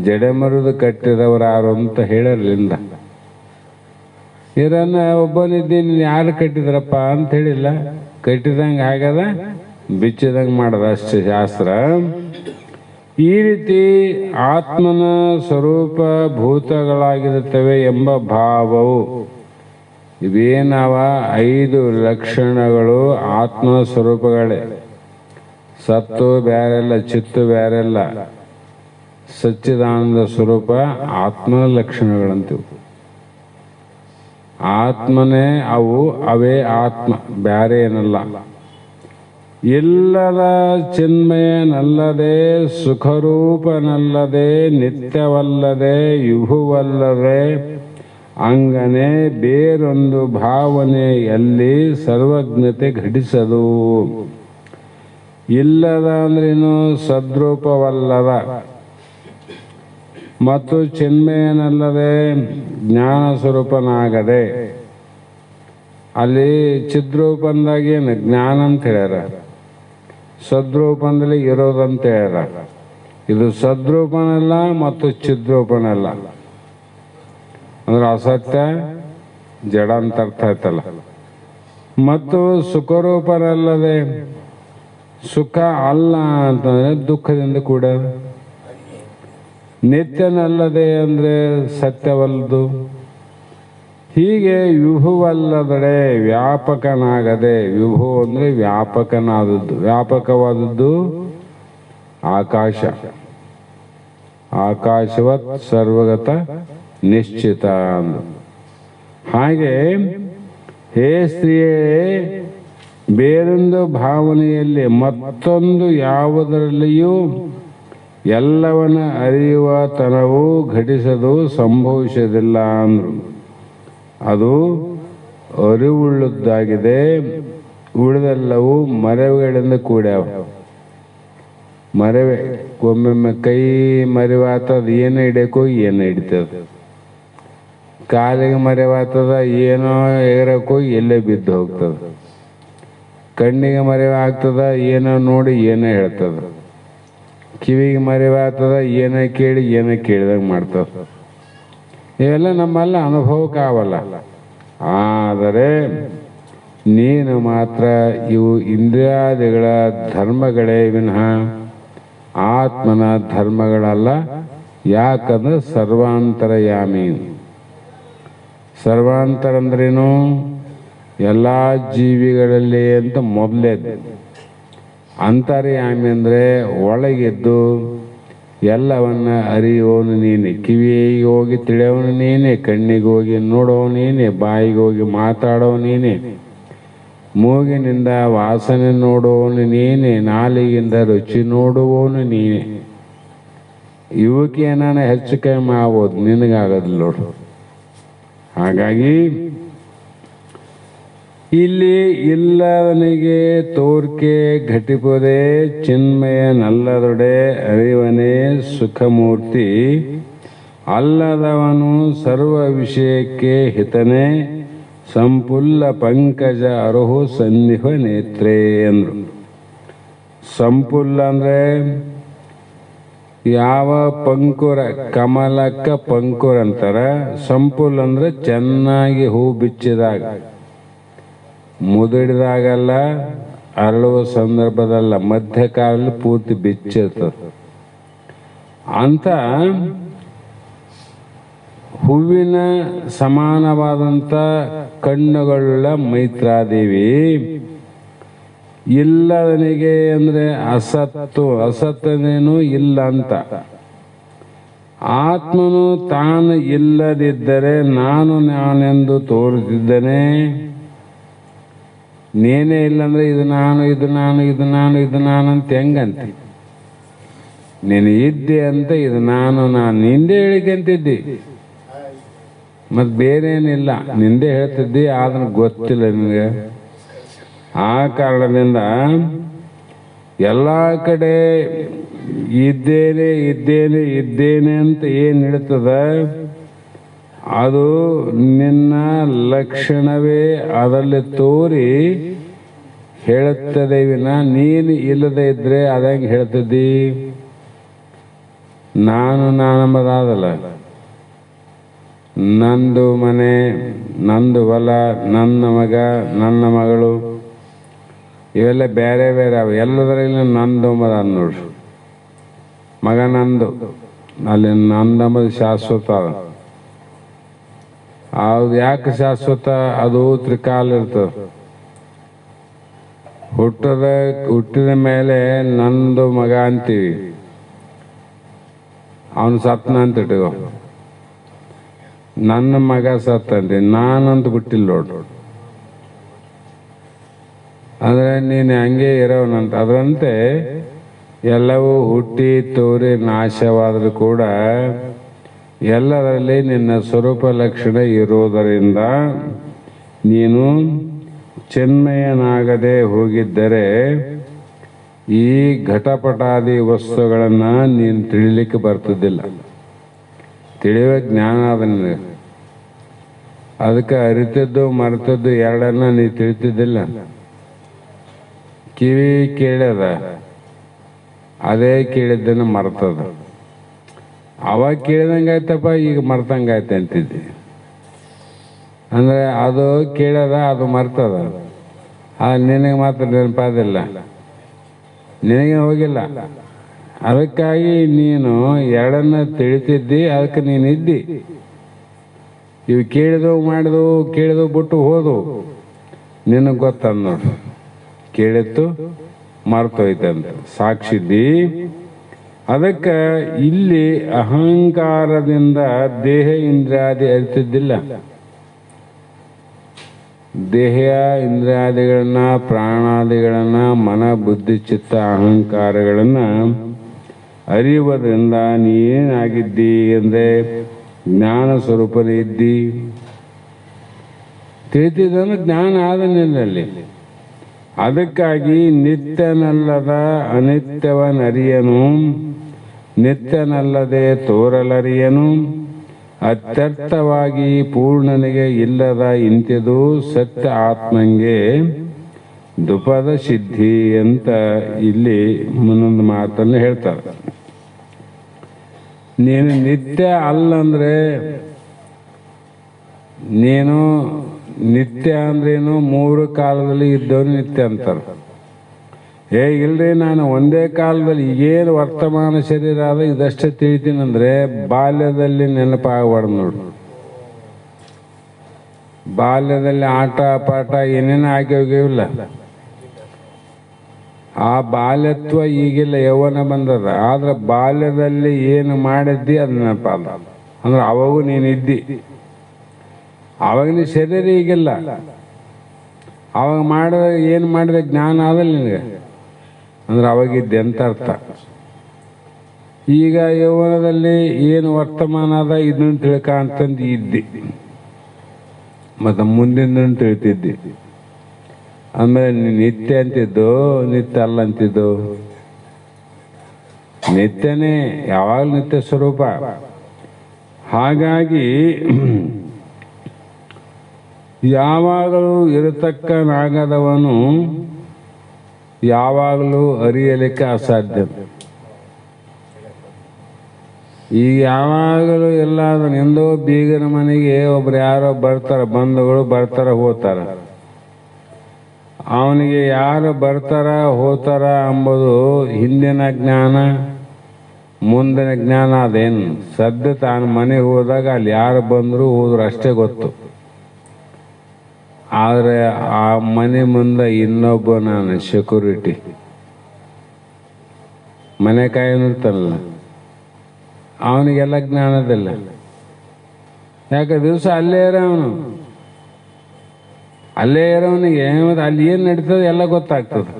Speaker 2: ಜಡೆ ಮರುದು ಕಟ್ಟಿದವರು ಯಾರು ಅಂತ ಹೇಳಿರ್ಲಿಂದ. ಇದನ್ನ ಒಬ್ಬನಿದ್ದೀನಿ ಯಾರು ಕಟ್ಟಿದ್ರಪ್ಪ ಅಂತ ಹೇಳಿಲ್ಲ. ಕಟ್ಟಿದಂಗೆ ಆಗ್ಯದ, ಬಿಚ್ಚಿದಂಗೆ ಮಾಡದ ಅಷ್ಟೇ ಶಾಸ್ತ್ರ. ಈ ರೀತಿ ಆತ್ಮನ ಸ್ವರೂಪ ಭೂತಗಳಾಗಿರುತ್ತವೆ ಎಂಬ ಭಾವವು, ಇವೇನವ 5 ಲಕ್ಷಣಗಳು ಆತ್ಮನ ಸ್ವರೂಪಗಳೇ. ಸತ್ತು ಬೇರೆಲ್ಲ, ಚಿತ್ತು ಬೇರೆಲ್ಲ. ಸಚ್ಚಿದಾನಂದ ಸ್ವರೂಪ ಆತ್ಮನ ಲಕ್ಷಣಗಳಂತೀವಿ. ಆತ್ಮನೇ ಅವು, ಅವೇ ಆತ್ಮ, ಬ್ಯಾರೆ ಏನಲ್ಲ. ಇಲ್ಲದ ಚಿನ್ಮಯನಲ್ಲದೆ, ಸುಖರೂಪನಲ್ಲದೆ, ನಿತ್ಯವಲ್ಲದೆ, ಯುಹುವಲ್ಲದೆ, ಅಂಗನೆ ಬೇರೊಂದು ಭಾವನೆಯಲ್ಲಿ ಸರ್ವಜ್ಞತೆ ಘಟಿಸದು. ಇಲ್ಲದ ಅಂದ್ರೇನು? ಸದ್ರೂಪವಲ್ಲದ ಮತ್ತು ಚಿನ್ಮಯನಲ್ಲದೆ, ಜ್ಞಾನ ಸ್ವರೂಪನಾಗದೆ. ಅಲ್ಲಿ ಚಿದ್ರೂಪಂದಾಗ ಏನು ಜ್ಞಾನ ಅಂತ ಹೇಳ್ಯಾರ, ಸದ್ರೂಪಂದಲ್ಲಿ ಇರೋದಂತ ಹೇಳ್ಯಾರ. ಇದು ಸದ್ರೂಪನಲ್ಲ ಮತ್ತು ಚಿದ್ರೂಪನಲ್ಲ ಅಂದ್ರೆ ಅಸತ್ಯ, ಜಡ ಅಂತ ಅರ್ಥ ಆಯ್ತಲ್ಲ. ಮತ್ತು ಸುಖರೂಪನಲ್ಲದೆ, ಸುಖ ಅಲ್ಲ ಅಂತಂದ್ರೆ ದುಃಖದಿಂದ ಕೂಡ. ನಿತ್ಯನಲ್ಲದೆ ಅಂದ್ರೆ ಸತ್ಯವಲ್ಲದು. ಹೀಗೆ ವಿಭುವಲ್ಲದಡೆ ವ್ಯಾಪಕನಾಗದೆ. ವಿಭು ಅಂದ್ರೆ ವ್ಯಾಪಕನಾದದ್ದು. ವ್ಯಾಪಕವಾದದ್ದು ಆಕಾಶ. ಆಕಾಶವತ್ ಸರ್ವಗತ ನಿಶ್ಚಿತ ಅಂದು. ಹಾಗೆ ಹೇ ಸ್ತ್ರೀಯೇ, ಬೇರೊಂದು ಭಾವನೆಯಲ್ಲಿ ಮತ್ತೊಂದು ಯಾವುದರಲ್ಲಿಯೂ ಎಲ್ಲವನ್ನ ಅರಿಯುವ ತನವು ಘಟಿಸದು, ಸಂಭವಿಸೋದಿಲ್ಲ ಅಂದ್ರು. ಅದು ಅರಿವುಳ್ಳದ್ದಾಗಿದೆ. ಉಳಿದೆಲ್ಲವೂ ಮರೆವುಗಳಿಂದ ಕೂಡ್ಯಾವ. ಮರೆವೆ ಒಮ್ಮೊಮ್ಮೆ ಕೈ ಮರಿವಾತದ ಏನು ಹಿಡಿಯಕ್ಕೋ ಏನು ಹಿಡಿತದ, ಕಾಲಿಗೆ ಮರೆವಾಗ್ತದ ಏನೋ ಎಗರಕ್ಕೋ ಎಲ್ಲೇ ಬಿದ್ದು ಹೋಗ್ತದ, ಕಣ್ಣಿಗೆ ಮರೆವಾಗ್ತದ ಏನೋ ನೋಡಿ ಏನೋ ಹೇಳ್ತದ, ಕಿವಿಗೆ ಮರೆವಾಗ್ತದ ಏನೋ ಕೇಳಿ ಏನೋ ಕೇಳಿದಾಗ ಮಾಡ್ತದ. ಇವೆಲ್ಲ ನಮ್ಮೆಲ್ಲ ಅನುಭವಕ್ಕೆ ಆಗಲ್ಲ. ಆದರೆ ನೀನು ಮಾತ್ರ ಇವು ಇಂದ್ರಿಯಾದಿಗಳ ಧರ್ಮಗಳೇ ವಿನಃ ಆತ್ಮನ ಧರ್ಮಗಳಲ್ಲ. ಯಾಕಂದ್ರೆ ಸರ್ವಾಂತರಯಾಮಿ. ಸರ್ವಾಂತರ ಅಂದ್ರೇನು? ಎಲ್ಲ ಜೀವಿಗಳಲ್ಲಿ ಅಂತ ಮೊದಲೇ. ಅಂತರ್ಯಾಮಿ ಅಂದರೆ ಒಳಗಿದ್ದು ಎಲ್ಲವನ್ನ ಅರಿಯೋನು ನೀನೆ, ಕಿವಿಗೆ ಹೋಗಿ ತಿಳಿಯೋನು ನೀನೆ, ಕಣ್ಣಿಗೆ ಹೋಗಿ ನೋಡೋನು ನೀನೆ, ಬಾಯಿಗೆ ಹೋಗಿ ಮಾತಾಡೋನು ನೀನೆ, ಮೂಗಿನಿಂದ ವಾಸನೆ ನೋಡುವವನು ನೀನೆ, ನಾಲಿಗಿಂದ ರುಚಿ ನೋಡುವವನು ನೀನೆ. ಇವಕ್ಕೆ ಏನಾನ ಹೆಚ್ಚು ಕಮ್ಮಿ ಆಗ್ಬೋದು, ನಿನಗಾಗೋದಿಲ್ಲ ನೋಡು. ಹಾಗಾಗಿ ಇಲ್ಲಿ ಇಲ್ಲವನಿಗೆ ತೋರ್ಕೆ ಘಟಿಪುದೇ ಚಿನ್ಮಯ ನಲ್ಲದೊಡೆ ಅರಿವನೇ ಸುಖಮೂರ್ತಿ ಅಲ್ಲದವನು ಸರ್ವ ವಿಷಯಕ್ಕೆ ಹಿತನೇ ಸಂಪುಲ್ಲ ಪಂಕಜ ಅರುಹು ಸನ್ನಿಹ ನೇತ್ರೇ ಅಂದ್ರು. ಸಂಪುಲ್ಲ ಅಂದ್ರೆ ಯಾವ ಪಂಕುರ, ಕಮಲಕ್ಕ ಪಂಕುರ ಅಂತಾರ. ಸಂಪುಲ್ ಅಂದ್ರೆ ಚೆನ್ನಾಗಿ ಹೂ ಬಿಚ್ಚಿದಾಗ, ಮುದುಡಿದಾಗಲ್ಲ, ಅರಳುವ ಸಂದರ್ಭದಲ್ಲ, ಮಧ್ಯಕಾಲದಲ್ಲಿ ಪೂರ್ತಿ ಬಿಚ್ಚಿರ್ತದೆ. ಅಂತ ಹೂವಿನ ಸಮಾನವಾದಂಥ ಕಣ್ಣುಗಳುಳ್ಳ ಮೈತ್ರಾದೇವಿ ಇಲ್ಲದನಿಗೆ ಅಂದ್ರೆ ಅಸತ್ತು. ಅಸತ್ತನೇನು ಇಲ್ಲ ಅಂತ. ಆತ್ಮನು ತಾನು ಇಲ್ಲದಿದ್ದರೆ ನಾನು ನಾನೆಂದು ತೋರುತ್ತಿದ್ದೇನೆ. ನೀನೇ ಇಲ್ಲಂದ್ರೆ ಇದು ನಾನು, ಇದು ನಾನು, ಇದು ನಾನು, ಇದು ನಾನು ಅಂತ ಹೆಂಗಂತ? ನೀನು ಇದ್ದೆ ಅಂತ ಇದು ನಾನು ನಿಂದೆ ಹೇಳಿಕಂತಿದ್ದಿ, ಮತ್ ಬೇರೆ ಏನಿಲ್ಲ, ನಿಂದೆ ಹೇಳ್ತಿದ್ದಿ. ಆದ್ರೆ ಗೊತ್ತಿಲ್ಲ ನಿನಗೆ. ಆ ಕಾರಣದಿಂದ ಎಲ್ಲ ಕಡೆ ಇದ್ದೇನೆ ಇದ್ದೇನೆ ಇದ್ದೇನೆ ಅಂತ ಏನು ಹೇಳ್ತದ ಅದು ನಿನ್ನ ಲಕ್ಷಣವೇ ಅದರಲ್ಲಿ ತೋರಿ ಹೇಳುತ್ತದೆ ವಿನ ನೀನು ಇಲ್ಲದೆ ಇದ್ರೆ ಅದಂಗೆ ಹೇಳ್ತಿದ್ದಿ. ನಾನಂಬುದಾದಲ್ಲ, ನಂದು ಮನೆ, ನಂದು ಹೊಲ, ನನ್ನ ಮಗ, ನನ್ನ ಮಗಳು, ಇವೆಲ್ಲ ಬೇರೆ ಬೇರೆ ಅವ. ಎಲ್ಲದರಲ್ಲಿ ನಂದು ಅಂಬದ ನೋಡ್ರಿ. ಮಗ ನಂದು, ಅಲ್ಲಿ ನಂದಂಬುದು ಶಾಶ್ವತ. ಅದು ಯಾಕೆ ಶಾಶ್ವತ? ಅದು ತ್ರಿಕಾಲ ಇರ್ತದೆ. ಹುಟ್ಟಿದ ಮೇಲೆ ನಂದು ಮಗ ಅಂತೀವಿ, ಅವನು ಸತ್ನ ಅಂತ ಇಟ್ಕೋ. ನನ್ನ ಮಗ ಸತ್ ಅಂತೀವಿ, ನಾನಂತ ಬಿಟ್ಟಿಲ್ಲ ನೋಡು. ಅಂದ್ರೆ ನೀನು ಹಂಗೆ ಇರೋನಂತ. ಅದರಂತೆ ಎಲ್ಲವೂ ಹುಟ್ಟಿ ತೋರಿ ನಾಶವಾದರೂ ಕೂಡ ಎಲ್ಲದರಲ್ಲಿ ನಿನ್ನ ಸ್ವರೂಪ ಲಕ್ಷಣ ಇರುವುದರಿಂದ ನೀನು ಚಿನ್ಮಯನಾಗದೆ ಹೋಗಿದ್ದರೆ ಈ ಘಟಪಟಾದಿ ವಸ್ತುಗಳನ್ನು ನೀನು ತಿಳಿಲಿಕ್ಕೆ ಬರ್ತಿದ್ದಿಲ್ಲ. ತಿಳಿಯುವ ಜ್ಞಾನ ಅದ ನಿನಗೆ. ಅದಕ್ಕೆ ಅರಿತದ್ದು ಮರೆತದ್ದು ಎರಡನ್ನ ನೀ ತಿಳಿತಿದ್ದಿಲ್ಲ. ಕಿವಿ ಕೇಳ್ಯದ, ಅದೇ ಕೇಳಿದ್ದನ್ನು ಮರ್ತದ. ಅವಾಗ ಕೇಳಿದಂಗಾಯ್ತಪ್ಪ, ಈಗ ಮರ್ತಂಗಾಯ್ತು ಅಂತಿದ್ದೆ. ಅಂದ್ರೆ ಅದು ಕೇಳದ, ಅದು ಮರ್ತದ. ನಿನಗೆ ಮಾತ್ರ ನೆನಪಾದಿಲ್ಲ, ನಿನಗೆ ಹೋಗಿಲ್ಲ. ಅದಕ್ಕಾಗಿ ನೀನು ಎರಡನ್ನ ತಿಳಿತಿದ್ದಿ, ಅದಕ್ಕೆ ನೀನು ಇದ್ದಿ. ಇವು ಕೇಳಿದವು ಮಾಡಿದವು, ಕೇಳಿದವು ಬಿಟ್ಟು ಹೋದವು, ನಿನಗೆ ಗೊತ್ತಂದ ನೋಡು. ಕೇಳಿತ್ತು ಮರ್ತೋಯ್ತಂತ ಸಾಕ್ಷಿದ್ದಿ. ಅದಕ್ಕೆ ಇಲ್ಲಿ ಅಹಂಕಾರದಿಂದ ದೇಹ ಇಂದ್ರಿಯಾದಿ ಅರಿತಿದ್ದಿಲ್ಲ. ದೇಹ ಇಂದ್ರಿಯಾದಿಗಳನ್ನ, ಪ್ರಾಣಾದಿಗಳನ್ನ, ಮನ ಬುದ್ಧಿ ಚಿತ್ತ ಅಹಂಕಾರಗಳನ್ನ ಅರಿಯುವುದರಿಂದ ನೀನೇನಾಗಿದ್ದಿ ಅಂದ್ರೆ ಜ್ಞಾನ ಸ್ವರೂಪನೇ ಇದ್ದಿ. ತಿಳಿತಿದ್ದನ್ನು ಜ್ಞಾನ ಆದ ನಿನ್ನಲ್ಲಿ. ಅದಕ್ಕಾಗಿ ನಿತ್ಯನಲ್ಲದ ಅನಿತ್ಯವನರಿಯನು ನಿತ್ಯನಲ್ಲದೆ ತೋರಲರಿಯನು ಅತ್ಯರ್ಥವಾಗಿ ಪೂರ್ಣನಿಗೆ ಇಲ್ಲದ ಇಂತಿದು ಸತ್ಯ ಆತ್ಮಂಗೆ ದುಪದ ಸಿದ್ಧಿ ಅಂತ ಇಲ್ಲಿ ಮುಂದೊಂದು ಮಾತನ್ನು ಹೇಳ್ತಾರೆ. ನೀನು ನಿತ್ಯ ಅಲ್ಲಂದ್ರೆ ನೀನು ನಿತ್ಯ ಅಂದ್ರೇನು, 3 ಕಾಲದಲ್ಲಿ ಇದ್ದವನು ನಿತ್ಯ ಅಂತಾರೆ. ಇಲ್ರಿ ನಾನು ಒಂದೇ ಕಾಲದಲ್ಲಿ ಏನು ವರ್ತಮಾನ ಶರೀರ ಆದ ಇದಷ್ಟೇ ತಿಳಿತೀನಂದ್ರೆ ಬಾಲ್ಯದಲ್ಲಿ ನೆನಪಾಗಬಾರ್ದು ನೋಡು. ಬಾಲ್ಯದಲ್ಲಿ ಆಟ ಪಾಠ ಏನೇನು ಆಗಿ ಹೋಗಿಲ್ಲ. ಆ ಬಾಲ್ಯತ್ವ ಈಗಿಲ್ಲ, ಯೌವನ ಬಂದದ. ಆದ್ರೆ ಬಾಲ್ಯದಲ್ಲಿ ಏನು ಮಾಡಿದ್ದಿ ಅದು ನೆನಪಾದ. ಅಂದ್ರೆ ಅವಾಗೂ ನೀನು ಇದ್ದಿ. ಅವಾಗ ನೀ ಶರೀರ ಈಗಿಲ್ಲ. ಅವಾಗ ಏನು ಮಾಡಿದ ಜ್ಞಾನ ಆದಲ್ಲ ನಿನಗೆ, ಅಂದ್ರೆ ಅವಾಗಿದ್ದೆ ಅಂತ ಅರ್ಥ. ಈಗ ಯೌವನದಲ್ಲಿ ಏನು ವರ್ತಮಾನ ಅದ ಇದನ್ನು ತಿಳ್ಕ ಅಂತಂದು ಇದ್ದಿ, ಮತ್ತು ಮುಂದಿನ ತಿಳ್ತಿದ್ದಿ. ಆಮೇಲೆ ನೀನು ನಿತ್ಯ ಅಂತಿದ್ದು ನಿತ್ಯ ಅಲ್ಲ ಅಂತಿದ್ದು. ನಿತ್ಯನೇ, ಯಾವಾಗಲೂ ನಿತ್ಯ ಸ್ವರೂಪ. ಹಾಗಾಗಿ ಯಾವಾಗಲೂ ಇರತಕ್ಕನಾಗದವನು ಯಾವಾಗಲೂ ಅರಿಯಲಿಕ್ಕೆ ಅಸಾಧ್ಯ. ಈಗ ಯಾವಾಗಲೂ ಎಲ್ಲ ಎಂದೋ ಬೀಗನ ಮನೆಗೆ ಒಬ್ರು ಯಾರೋ ಬರ್ತಾರೆ, ಬಂಧುಗಳು ಬರ್ತಾರ ಹೋಗ್ತಾರ. ಅವನಿಗೆ ಯಾರು ಬರ್ತಾರ ಹೋಗ್ತಾರ ಅಂಬುದು ಹಿಂದಿನ ಜ್ಞಾನ ಮುಂದಿನ ಜ್ಞಾನ ಅದೇನು. ಸದ್ಯ ತಾನು ಮನೆಗೆ ಹೋದಾಗ ಅಲ್ಲಿ ಯಾರು ಬಂದರು ಹೋದ್ರು ಅಷ್ಟೇ ಗೊತ್ತು. ಆದರೆ ಆ ಮನೆ ಮುಂದೆ ಇನ್ನೊಬ್ಬ ನಾನು ಸೆಕ್ಯೂರಿಟಿ ಮನೆ ಕಾಯನಿರ್ತಾನಲ್ಲ, ಅವನಿಗೆಲ್ಲ ಜ್ಞಾನದಿಲ್ಲ. ಯಾಕೆ ದಿವಸ ಅಲ್ಲೇ ಇರೋವನು, ಅಲ್ಲೇ ಇರೋವನಿಗೆ ಮತ್ತು ಅಲ್ಲಿ ಏನು ನಡೀತದೆ ಎಲ್ಲ ಗೊತ್ತಾಗ್ತದೆ.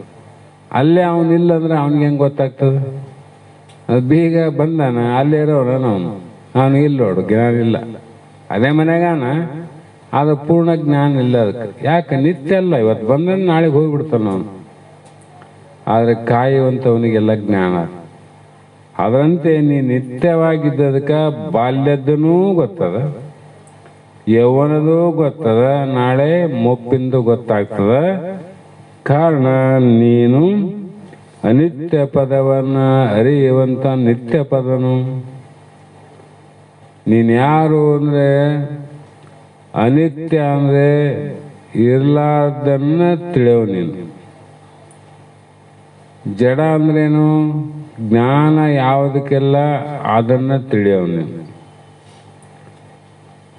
Speaker 2: ಅಲ್ಲೇ ಅವನಿಲ್ಲ ಅಂದ್ರೆ ಅವನಿಗೆ ಹೆಂಗೆ ಗೊತ್ತಾಗ್ತದೆ? ಅದು ಬೀಗ ಬಂದಾನ, ಅಲ್ಲೇ ಇರೋನ ಅವನಿಗೆ ಇಲ್ಲ ನೋಡು, ಜ್ಞಾನ ಇಲ್ಲ. ಅದೇ ಮನೆಗಾನ ಅದು ಪೂರ್ಣ ಜ್ಞಾನ ಇಲ್ಲ ಅದಕ್ಕೆ. ಯಾಕೆ ನಿತ್ಯ ಅಲ್ಲ, ಇವತ್ತು ಬಂದ ನಾಳೆಗೆ ಹೋಗ್ಬಿಡ್ತಾನ ಅವನು. ಆದರೆ ಕಾಯುವಂಥವನಿಗೆಲ್ಲ ಜ್ಞಾನ. ಅದರಂತೆ ನೀ ನಿತ್ಯವಾಗಿದ್ದದಕ್ಕೆ ಬಾಲ್ಯದ್ದನೂ ಗೊತ್ತದ, ಯೌವನದೂ ಗೊತ್ತದ, ನಾಳೆ ಮುಪ್ಪಿಂದು ಗೊತ್ತಾಗ್ತದ. ಕಾರಣ ನೀನು ಅನಿತ್ಯ ಪದವನ್ನ ಅರಿಯುವಂತ ನಿತ್ಯ ಪದನು. ನೀನು ಯಾರು ಅಂದ್ರೆ ಅನಿತ್ಯ ಅಂದ್ರೆ ಇರ್ಲಾರ್ದನ್ನ ತಿಳಿಯೋ ನೀನು. ಜಡ ಅಂದ್ರೇನು? ಜ್ಞಾನ ಯಾವುದಕ್ಕೆಲ್ಲ ಅದನ್ನ ತಿಳಿಯೋ ನೀನು.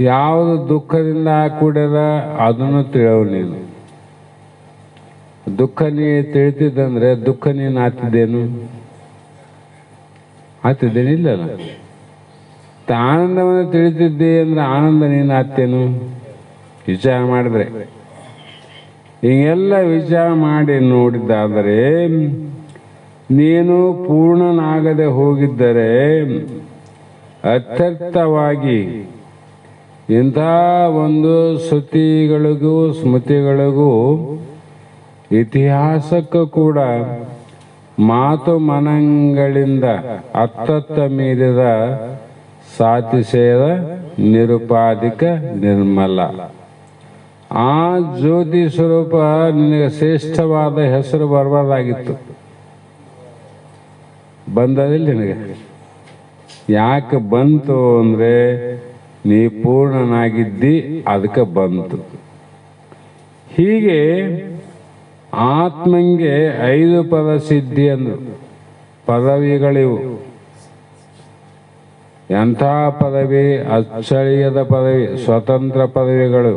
Speaker 2: ಯಾವುದು ದುಃಖದಿಂದ ಕೂಡ್ಯದ ಅದನ್ನು ತಿಳಿಯೋ ನೀನು. ದುಃಖ ನೀ ತಿಳಿತಿದ್ದಂದ್ರೆ ದುಃಖ ನೀನು ಆತಿದ್ದೇನು? ಆತಿದ್ದೇನಿಲ್ಲಲ್ಲ. ಆನಂದವನ್ನು ತಿಳಿತಿದ್ದೆ ಅಂದ್ರೆ ಆನಂದ ನೀನು ಆತ್ತೇನು? ವಿಚಾರ ಮಾಡಿದ್ರೆ, ಹಿಂಗೆಲ್ಲ ವಿಚಾರ ಮಾಡಿ ನೋಡಿದ್ದಾದರೆ ನೀನು ಪೂರ್ಣನಾಗದೆ ಹೋಗಿದ್ದರೆ ಅತ್ಯರ್ಥವಾಗಿ ಇಂಥ ಒಂದು ಶ್ರುತಿಗಳಿಗೂ ಸ್ಮೃತಿಗಳಿಗೂ ಇತಿಹಾಸಕ್ಕೂ ಕೂಡ ಮಾತು ಮನಗಳಿಂದ ಅತ್ತತ್ತ ಮೀರಿದ ಸಾತಿಶಯದ ನಿರುಪಾಧಿಕ ನಿರ್ಮಲ ಆ ಜ್ಯೋತಿ ಸ್ವರೂಪ ನಿನಗೆ ಶ್ರೇಷ್ಠವಾದ ಹೆಸರು ಬರಬಾರ್ದಾಗಿತ್ತು. ಬಂದದಿಲ್ಲ ನಿನಗೆ. ಯಾಕೆ ಬಂತು ಅಂದ್ರೆ ನೀ ಪೂರ್ಣನಾಗಿದ್ದಿ, ಅದಕ್ಕೆ ಬಂತು. ಹೀಗೆ ಆತ್ಮಂಗೆ 5 ಪದ ಸಿದ್ಧಿ ಅಂದ್ರು. ಪದವಿಗಳಿವು. ಎಂಥ ಪದವಿ? ಅಚ್ಚಳಿಯದ ಪದವಿ, ಸ್ವತಂತ್ರ ಪದವಿಗಳು.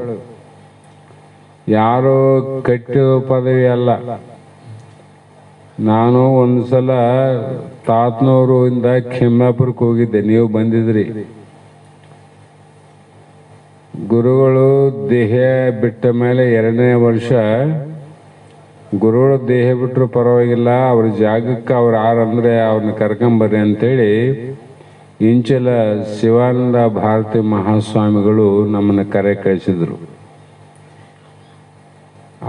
Speaker 2: ಯಾರೋ ಕಟ್ಟಿದ ಪದವಿ ಅಲ್ಲ. ನಾನು ಒಂದ್ಸಲ ತಾತ್ನೂರು ಇಂದ ಖಿಮ್ಮಾಪುರಕ್ಕೆ ಹೋಗಿದ್ದೆ, ನೀವು ಬಂದಿದ್ರಿ. ಗುರುಗಳು ದೇಹ ಬಿಟ್ಟ ಮೇಲೆ 2ನೇ ವರ್ಷ ಗುರುಗಳು ದೇಹ ಬಿಟ್ಟರು ಪರವಾಗಿಲ್ಲ, ಅವ್ರ ಜಾಗಕ್ಕೆ ಅವ್ರು ಯಾರಂದ್ರೆ ಅವ್ರನ್ನ ಕರ್ಕೊಂಬರ್ರಿ ಅಂತೇಳಿ ಇಂಚಲ ಶಿವಾನಂದ ಭಾರತಿ ಮಹಾಸ್ವಾಮಿಗಳು ನಮ್ಮನ್ನು ಕರೆ ಕಳಿಸಿದ್ರು.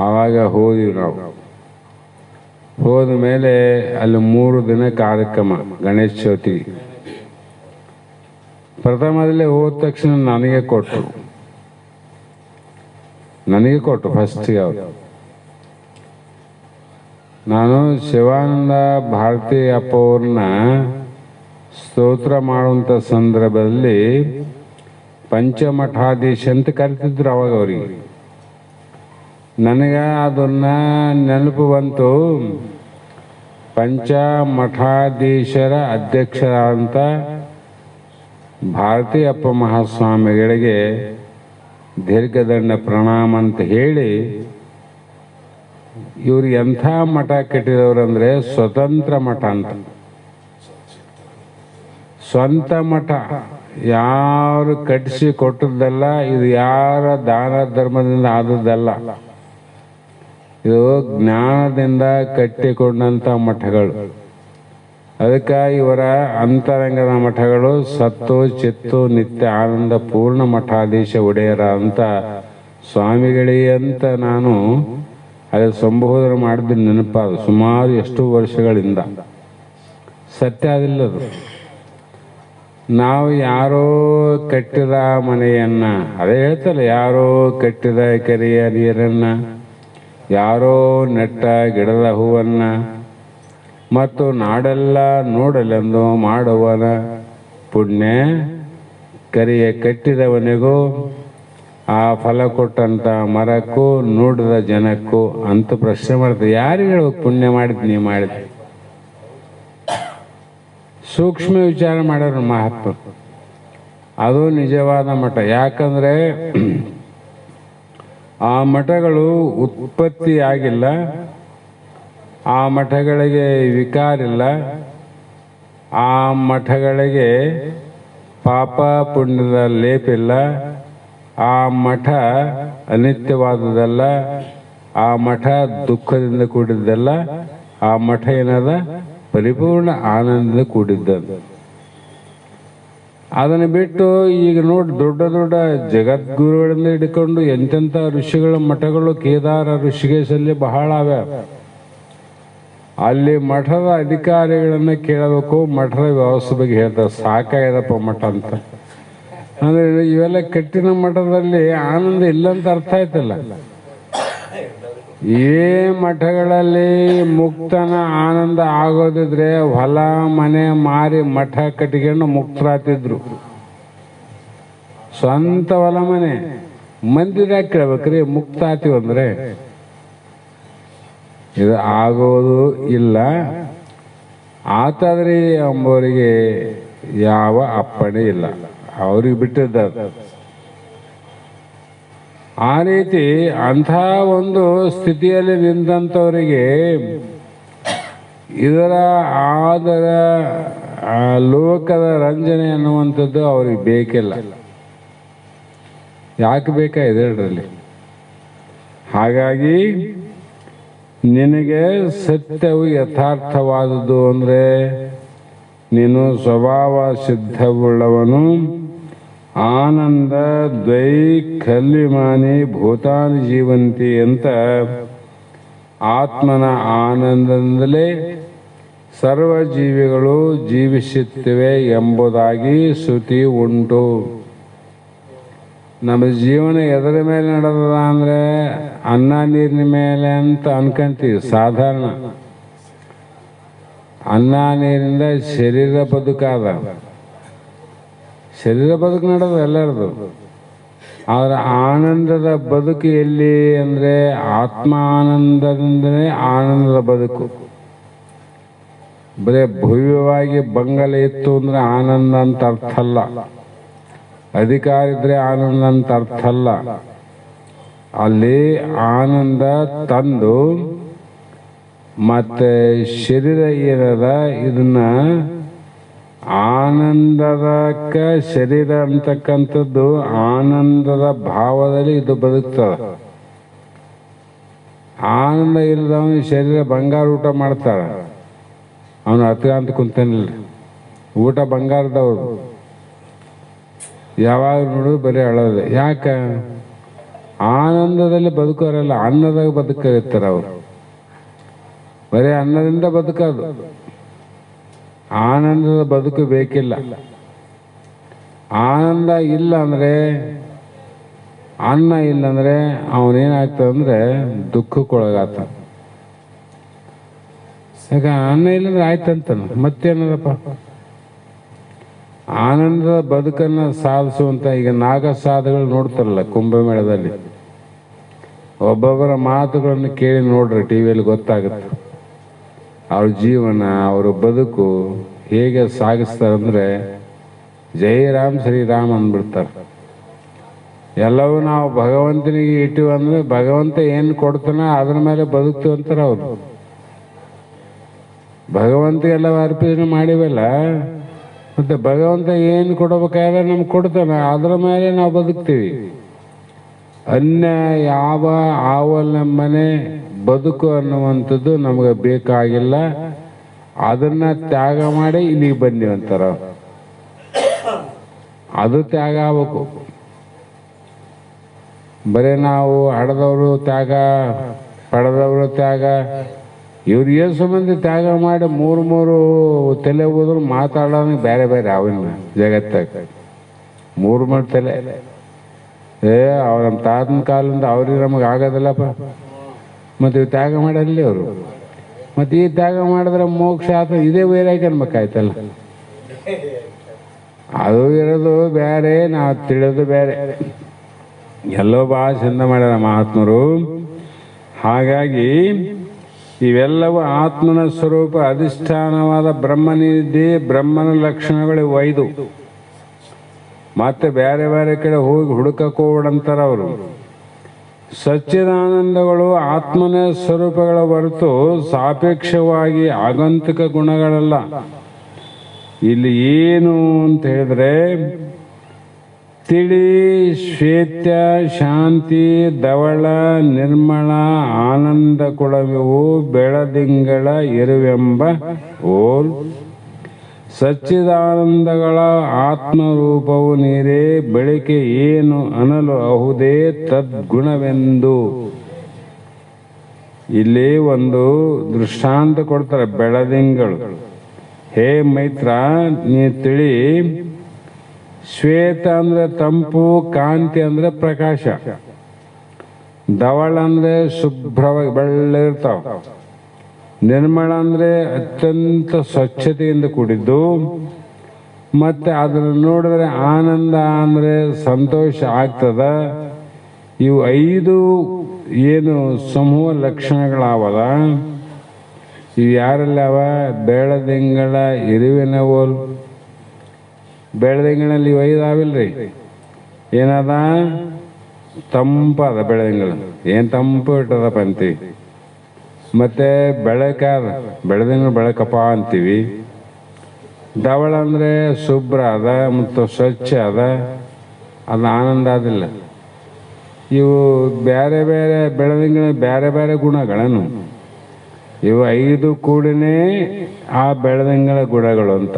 Speaker 2: ಆವಾಗ ಹೋದ್ವಿ ನಾವು. ಹೋದ ಮೇಲೆ ಅಲ್ಲಿ 3 ದಿನ ಕಾರ್ಯಕ್ರಮ ಗಣೇಶ ಚೌತಿ. ಪ್ರಥಮದಲ್ಲಿ ಹೋದ ತಕ್ಷಣ ನನಗೆ ಕೊಟ್ಟರು ಫಸ್ಟಿಗೆ ಅವರು. ನಾನು ಶಿವಾನಂದ ಭಾರತಿ ಅಪ್ಪ ಅವ್ರನ್ನ ಸ್ತೋತ್ರ ಮಾಡುವಂಥ ಸಂದರ್ಭದಲ್ಲಿ ಪಂಚಮಠಾಧೀಶ ಅಂತ ಕರಿತಿದ್ರು ಅವಾಗ ಅವರಿಗೆ. ನನಗೆ ಅದನ್ನ ನೆನಪು ಬಂತು. ಪಂಚಮಠಾಧೀಶರ ಅಧ್ಯಕ್ಷರಾದಂಥ ಭಾರತೀ ಅಪ್ಪ ಮಹಾಸ್ವಾಮಿಗಳಿಗೆ ದೀರ್ಘದಂಡ ಪ್ರಣಾಮ ಅಂತ ಹೇಳಿ, ಇವ್ರು ಎಂಥ ಮಠ ಕಟ್ಟಿದವ್ರಂದ್ರೆ ಸ್ವತಂತ್ರ ಮಠ ಅಂತ. ಸ್ವಂತ ಮಠ, ಯಾರು ಕಟ್ಟಿಸಿ ಕೊಟ್ಟದ್ದಲ್ಲ, ಇದು ಯಾರ ದಾನ ಧರ್ಮದಿಂದ ಆದದ್ದಲ್ಲ, ಇದು ಜ್ಞಾನದಿಂದ ಕಟ್ಟಿಕೊಂಡಂಥ ಮಠಗಳು. ಅದಕ್ಕೆ ಇವರ ಅಂತರಂಗದ ಮಠಗಳು ಸತ್ತು ಚಿತ್ತು ನಿತ್ಯ ಆನಂದ ಪೂರ್ಣ ಮಠಾಧೀಶ ಒಡೆಯರ ಅಂತ ಸ್ವಾಮಿಗಳಿಗೆ ಅಂತ ನಾನು ಅಲ್ಲಿ ಸಂಬೋಧನೆ ಮಾಡಿದ ನೆನಪಾದ ಸುಮಾರು ಎಷ್ಟು ವರ್ಷಗಳಿಂದ. ಸತ್ಯ ಅದಿಲ್ಲದು. ನಾವು ಯಾರೋ ಕಟ್ಟಿದ ಮನೆಯನ್ನ, ಅದೇ ಹೇಳ್ತಲ್ಲ, ಯಾರೋ ಕಟ್ಟಿದ ಕೆರೆಯ ನೀರನ್ನ, ಯಾರೋ ನೆಟ್ಟ ಗಿಡದ ಹೂವನ್ನ ಮತ್ತು ನಾಡೆಲ್ಲ ನೋಡಲೆಂದು ಮಾಡುವನ ಪುಣ್ಯ ಕರಿಯ ಕಟ್ಟಿದವನಿಗೂ ಆ ಫಲ ಕೊಟ್ಟಂತ ಮರಕ್ಕೂ ನೋಡಿದ ಜನಕ್ಕೂ ಅಂತ ಪ್ರಶ್ನೆ ಮಾಡ್ತಾರೆ. ಯಾರಿಗೆ ಹೇಳಬೇಕು ಪುಣ್ಯ ಮಾಡಿದ್ ನೀ ಮಾಡಿದ್? ಸೂಕ್ಷ್ಮ ವಿಚಾರ ಮಾಡೋರು ಮಹಾತ್ಮ. ಅದು ನಿಜವಾದ ಮಠ. ಯಾಕಂದ್ರೆ ಆ ಮಠಗಳು ಉತ್ಪತ್ತಿ ಆಗಿಲ್ಲ, ಆ ಮಠಗಳಿಗೆ ವಿಕಾರಿಲ್ಲ, ಆ ಮಠಗಳಿಗೆ ಪಾಪ ಪುಣ್ಯದ ಲೇಪಿಲ್ಲ, ಆ ಮಠ ಅನಿತ್ಯವಾದದಲ್ಲ, ಆ ಮಠ ದುಃಖದಿಂದ ಕೂಡಿದ್ದಲ್ಲ, ಆ ಮಠ ಏನದ ಪರಿಪೂರ್ಣ ಆನಂದದಿಂದ ಕೂಡಿದ್ದದು. ಅದನ್ನು ಬಿಟ್ಟು ಈಗ ನೋಡಿ ದೊಡ್ಡ ದೊಡ್ಡ ಜಗದ್ಗುರುಗಳಿಂದ ಹಿಡ್ಕೊಂಡು ಎಂತೆಂಥ ಋಷಿಗಳ ಮಠಗಳು, ಕೇದಾರ ಋಷಿಕೇಶಲ್ಲಿ ಬಹಳ ಅವೆ. ಅಲ್ಲಿ ಮಠದ ಅಧಿಕಾರಿಗಳನ್ನ ಕೇಳಬೇಕು, ಮಠದ ವ್ಯವಸ್ಥೆ ಬಗ್ಗೆ ಹೇಳ್ತಾರೆ. ಸಾಕಾಯದಪ್ಪ ಮಠ ಅಂತ ಅಂದ್ರೆ ಇವೆಲ್ಲ ಕಟ್ಟಿನ ಮಠದಲ್ಲಿ ಆನಂದ ಇಲ್ಲಂತ ಅರ್ಥ ಆಯ್ತಲ್ಲ. ಈ ಮಠಗಳಲ್ಲಿ ಮುಕ್ತನ ಆನಂದ ಆಗೋದಿದ್ರೆ ಹೊಲ ಮನೆ ಮಾರಿ ಮಠ ಕಟ್ಟಿಕೊಂಡು ಮುಕ್ತರಾತಿದ್ರು. ಸ್ವಂತ ಹೊಲ ಮನೆ ಮಂದಿರಾಗ ಕೇಳ್ಬೇಕ್ರಿ ಮುಕ್ತ ಆತೀವಂದ್ರೆ ಇದು ಆಗೋದು ಇಲ್ಲ. ಆತಾದ್ರೆ ಅಂಬೋರಿಗೆ ಯಾವ ಅಪ್ಪಣೆ ಇಲ್ಲ, ಅವ್ರಿಗೆ ಬಿಟ್ಟಿದ್ದಾರೆ. ಆ ರೀತಿ ಅಂಥ ಒಂದು ಸ್ಥಿತಿಯಲ್ಲಿ ನಿಂತಂಥವರಿಗೆ ಇದರ ಆದರ ಲೋಕದ ರಂಜನೆ ಅನ್ನುವಂಥದ್ದು ಅವ್ರಿಗೆ ಬೇಕಿಲ್ಲ. ಯಾಕೆ ಬೇಕಾಗಿದೆ ಇದರಲ್ಲಿ? ಹಾಗಾಗಿ ನಿನಗೆ ಸತ್ಯವು ಯಥಾರ್ಥವಾದುದು ಅಂದರೆ ನೀನು ಸ್ವಭಾವ ಸಿದ್ಧವುಳ್ಳವನು, ಆನಂದ ದ್ವೈ ಖಲ್ವಿಮಾನಿ ಭೂತಾನಿ ಜೀವಂತಿ ಅಂತ ಆತ್ಮನ ಆನಂದದಿಂದಲೇ ಸರ್ವ ಜೀವಿಗಳು ಜೀವಿಸುತ್ತಿವೆ ಎಂಬುದಾಗಿ ಶ್ರುತಿ ಉಂಟು. ನಮ್ಮ ಜೀವನ ಎದರ ಮೇಲೆ ನಡೆದ ಅಂದರೆ ಅನ್ನ ನೀರಿನ ಮೇಲೆ ಅಂತ ಅನ್ಕೊಂತೀವಿ. ಸಾಧಾರಣ ಅನ್ನ ನೀರಿಂದ ಶರೀರ ಬದುಕಾದ, ಶರೀರ ಬದುಕು ನಡೆದ ಎಲ್ಲರದು. ಆದರೆ ಆನಂದದ ಬದುಕು ಎಲ್ಲಿ ಅಂದರೆ ಆತ್ಮ ಆನಂದದಿಂದಲೇ ಆನಂದದ ಬದುಕು. ಬರೇ ಭವ್ಯವಾಗಿ ಬಂಗಲೆ ಇತ್ತು ಅಂದರೆ ಆನಂದ ಅಂತ ಅರ್ಥ ಅಲ್ಲ, ಅಧಿಕಾರ ಇದ್ರೆ ಆನಂದ ಅಂತ ಅರ್ಥ ಅಲ್ಲ. ಅಲ್ಲಿ ಆನಂದ ತಂದು ಮತ್ತೆ ಶರೀರ ಏನದ ಇದನ್ನ ಆನಂದದಕ್ಕ ಶರೀರ ಅಂತಕ್ಕಂಥದ್ದು ಆನಂದದ ಭಾವದಲ್ಲಿ ಇದು ಬದುಕ್ತದ. ಆನಂದ ಇಲ್ಲದವನು ಶರೀರ ಬಂಗಾರ ಊಟ ಮಾಡ್ತಾರ, ಅವನು ಹತ್ತಿರ ಅಂತ ಕುಂತಾನಿಲ್ಲ. ಊಟ ಬಂಗಾರದವರು ಯಾವಾಗ ನೋಡಿದ್ರು ಬರೀ ಅಳೋದು. ಯಾಕ? ಆನಂದದಲ್ಲಿ ಬದುಕೋರಲ್ಲ, ಅನ್ನದಾಗ ಬದುಕಿರ್ತಾರೆ ಅವರು. ಬರೀ ಅನ್ನದಿಂದ ಬದುಕೋದು. ಆನಂದದ ಬದುಕು ಬೇಕಿಲ್ಲ. ಆನಂದ ಇಲ್ಲ ಅಂದರೆ, ಅನ್ನ ಇಲ್ಲಂದರೆ ಅವನೇನಾಗ್ತದಂದ್ರೆ ದುಃಖಕ್ಕೊಳಗಾತ. ಈಗ ಅನ್ನ ಇಲ್ಲಂದ್ರೆ ಆಯ್ತಂತಾನ, ಮತ್ತೇನದಪ್ಪ. ಆನಂದದ ಬದುಕನ್ನು ಸಾಧಿಸುವಂತ ಈಗ ನಾಗಸಾಧುಗಳು ನೋಡ್ತಾರಲ್ಲ ಕುಂಭಮೇಳದಲ್ಲಿ, ಒಬ್ಬೊಬ್ಬರ ಮಾತುಗಳನ್ನು ಕೇಳಿ ನೋಡ್ರಿ, ಟಿವಿಯಲ್ಲಿ ಗೊತ್ತಾಗುತ್ತೆ ಅವ್ರ ಜೀವನ, ಅವ್ರ ಬದುಕು ಹೇಗೆ ಸಾಗಿಸ್ತಾರಂದ್ರೆ ಜೈ ರಾಮ್ ಶ್ರೀರಾಮ್ ಅಂದ್ಬಿಡ್ತಾರೆ. ಎಲ್ಲವೂ ನಾವು ಭಗವಂತನಿಗೆ ಇಟ್ಟಿವಿ ಅಂದ್ರೆ ಭಗವಂತ ಏನು ಕೊಡ್ತಾನ ಅದ್ರ ಮೇಲೆ ಬದುಕ್ತೀವಿ ಅಂತಾರೆ ಅವರು. ಭಗವಂತಗೆಲ್ಲ ಅರ್ಪಣೆ ಮಾಡಿವಲ್ಲ, ಮತ್ತೆ ಭಗವಂತ ಏನು ಕೊಡಬೇಕಾದ್ರೆ ನಮ್ಗೆ ಕೊಡ್ತಾನೆ, ಅದರ ಮೇಲೆ ನಾವು ಬದುಕ್ತೀವಿ. ಅನ್ಯ ಯಾವ ಅವಲಂಬನೆ ಬದುಕು ಅನ್ನುವಂಥದ್ದು ನಮಗೆ ಬೇಕಾಗಿಲ್ಲ. ಅದನ್ನ ತ್ಯಾಗ ಮಾಡಿ ಇಲ್ಲಿಗೆ ಬಂದಿವಂತಾರ. ಅದು ತ್ಯಾಗ ಆಗ್ಬೇಕು. ಬರೀ ನಾವು ಹಡದವರು ತ್ಯಾಗ, ಪಡೆದವರು ತ್ಯಾಗ, ಇವ್ರು ಏನು ಸಂಬಂಧ ತ್ಯಾಗ ಮಾಡಿ ಮೂರು ತಲೆ ಹೋದ್ರು ಮಾತಾಡೋದು ಬೇರೆ ಬೇರೆ ಅವನ್ನ ಜಗತ್ತಾಗ. ಮೂರು ತಲೆ ಅವ್ರ ನಮ್ಮ ತಾತನ ಕಾಲದಿಂದ ಅವ್ರಿಗೆ ನಮಗೆ ಆಗೋದಿಲ್ಲಪ್ಪ. ಮತ್ತು ಇವು ತ್ಯಾಗ ಮಾಡಲ್ಲಿ ಅವರು. ಮತ್ತು ಈ ತ್ಯಾಗ ಮಾಡಿದ್ರೆ ಮೋಕ್ಷ ಆತ, ಇದೇ ವೈರಾಗ್ಯ ಅನ್ಬೇಕಾಯ್ತಲ್ಲ. ಅದು ಇರೋದು ಬೇರೆ, ನಾವು ತಿಳಿಯೋದು ಬೇರೆ. ಎಲ್ಲೋ ಭಾಳ ಚಂದ ಮಾಡ್ಯಾರ ಮಹಾತ್ಮರು. ಹಾಗಾಗಿ ಇವೆಲ್ಲವೂ ಆತ್ಮನ ಸ್ವರೂಪ, ಅಧಿಷ್ಠಾನವಾದ ಬ್ರಹ್ಮನಿದ್ದೆ, ಬ್ರಹ್ಮನ ಲಕ್ಷಣಗಳು 5. ಮತ್ತೆ ಬೇರೆ ಬೇರೆ ಕಡೆ ಹೋಗಿ ಹುಡುಕಕೋಬಿಡಂತಾರ ಅವರು. ಸಚ್ಚಿದಾನಂದಗಳು ಆತ್ಮನ ಸ್ವರೂಪಗಳ ಹೊರತು ಸಾಪೇಕ್ಷವಾಗಿ ಆಗಂತುಕ ಗುಣಗಳಲ್ಲ. ಇಲ್ಲಿ ಏನು ಅಂತ ಹೇಳಿದ್ರೆ, ತಿಳಿ, ಶ್ವೇತ, ಶಾಂತಿ, ಧವಳ, ನಿರ್ಮಳ, ಆನಂದ ಕೊಡವೆವು ಬೆಳದಿಂಗಳ ಇರುವೆಂಬ ಓಲ್. ಸಚ್ಚಿದಾನಂದಗಳ ಆತ್ಮರೂಪವು ನೀರೇ, ಬೆಳಕೆ ಏನು ಅನಲು ಅಹುದೇ ತದ್ಗುಣವೆಂದು. ಇಲ್ಲಿ ಒಂದು ದೃಷ್ಟಾಂತ ಕೊಡ್ತಾರೆ ಬೆಳದಿಂಗಳು. ಹೇ ಮೈತ್ರ, ನೀ ತಿಳಿ, ಶ್ವೇತ ಅಂದ್ರೆ ತಂಪು, ಕಾಂತಿ ಅಂದ್ರೆ ಪ್ರಕಾಶ, ಧವಳ ಅಂದ್ರೆ ಶುಭ್ರವಾಗಿ ಬೆಳ್ಳಗಿರ್ತಾವ, ನಿರ್ಮಳ ಅಂದ್ರೆ ಅತ್ಯಂತ ಸ್ವಚ್ಛತೆಯಿಂದ ಕೂಡಿದ್ದು, ಮತ್ತೆ ಅದನ್ನು ನೋಡಿದ್ರೆ ಆನಂದ ಅಂದ್ರೆ ಸಂತೋಷ ಆಗ್ತದ. ಇವು 5 ಏನು ಸಮೂಹ ಲಕ್ಷಣಗಳಾವಲ್ಲ, ಇವು ಯಾರಲ್ಲಿ ಅವ? ಬೆಳದಿಂಗಳ ಇರುವಿನ ಓಲ್. ಬೆಳದಿಂಗಳಲ್ಲಿ 5 ಆವಿಲ್ರಿ. ಏನದ? ತಂಪದ ಬೆಳದಿಂಗಳು. ಏನು ತಂಪು ಇಟ್ಟದಪ್ಪ ಅಂತೀವಿ. ಮತ್ತೆ ಬೆಳಕಾದ ಬೆಳದಿಂಗಳು ಬೆಳಕಪ್ಪ ಅಂತೀವಿ. ಧವಳ ಅಂದರೆ ಶುಭ್ರ ಅದ ಮತ್ತು ಸ್ವಚ್ಛ ಅದ, ಅದು ಆನಂದ ಆದಿಲ್ಲ. ಇವು ಬೇರೆ ಬೇರೆ ಬೆಳದಿಂಗಳ ಬೇರೆ ಬೇರೆ ಗುಣಗಳನ್ನು, ಇವು 5 ಕೂಡಿನೇ ಆ ಬೆಳದಿಂಗಳ ಗುಣಗಳು ಅಂತ.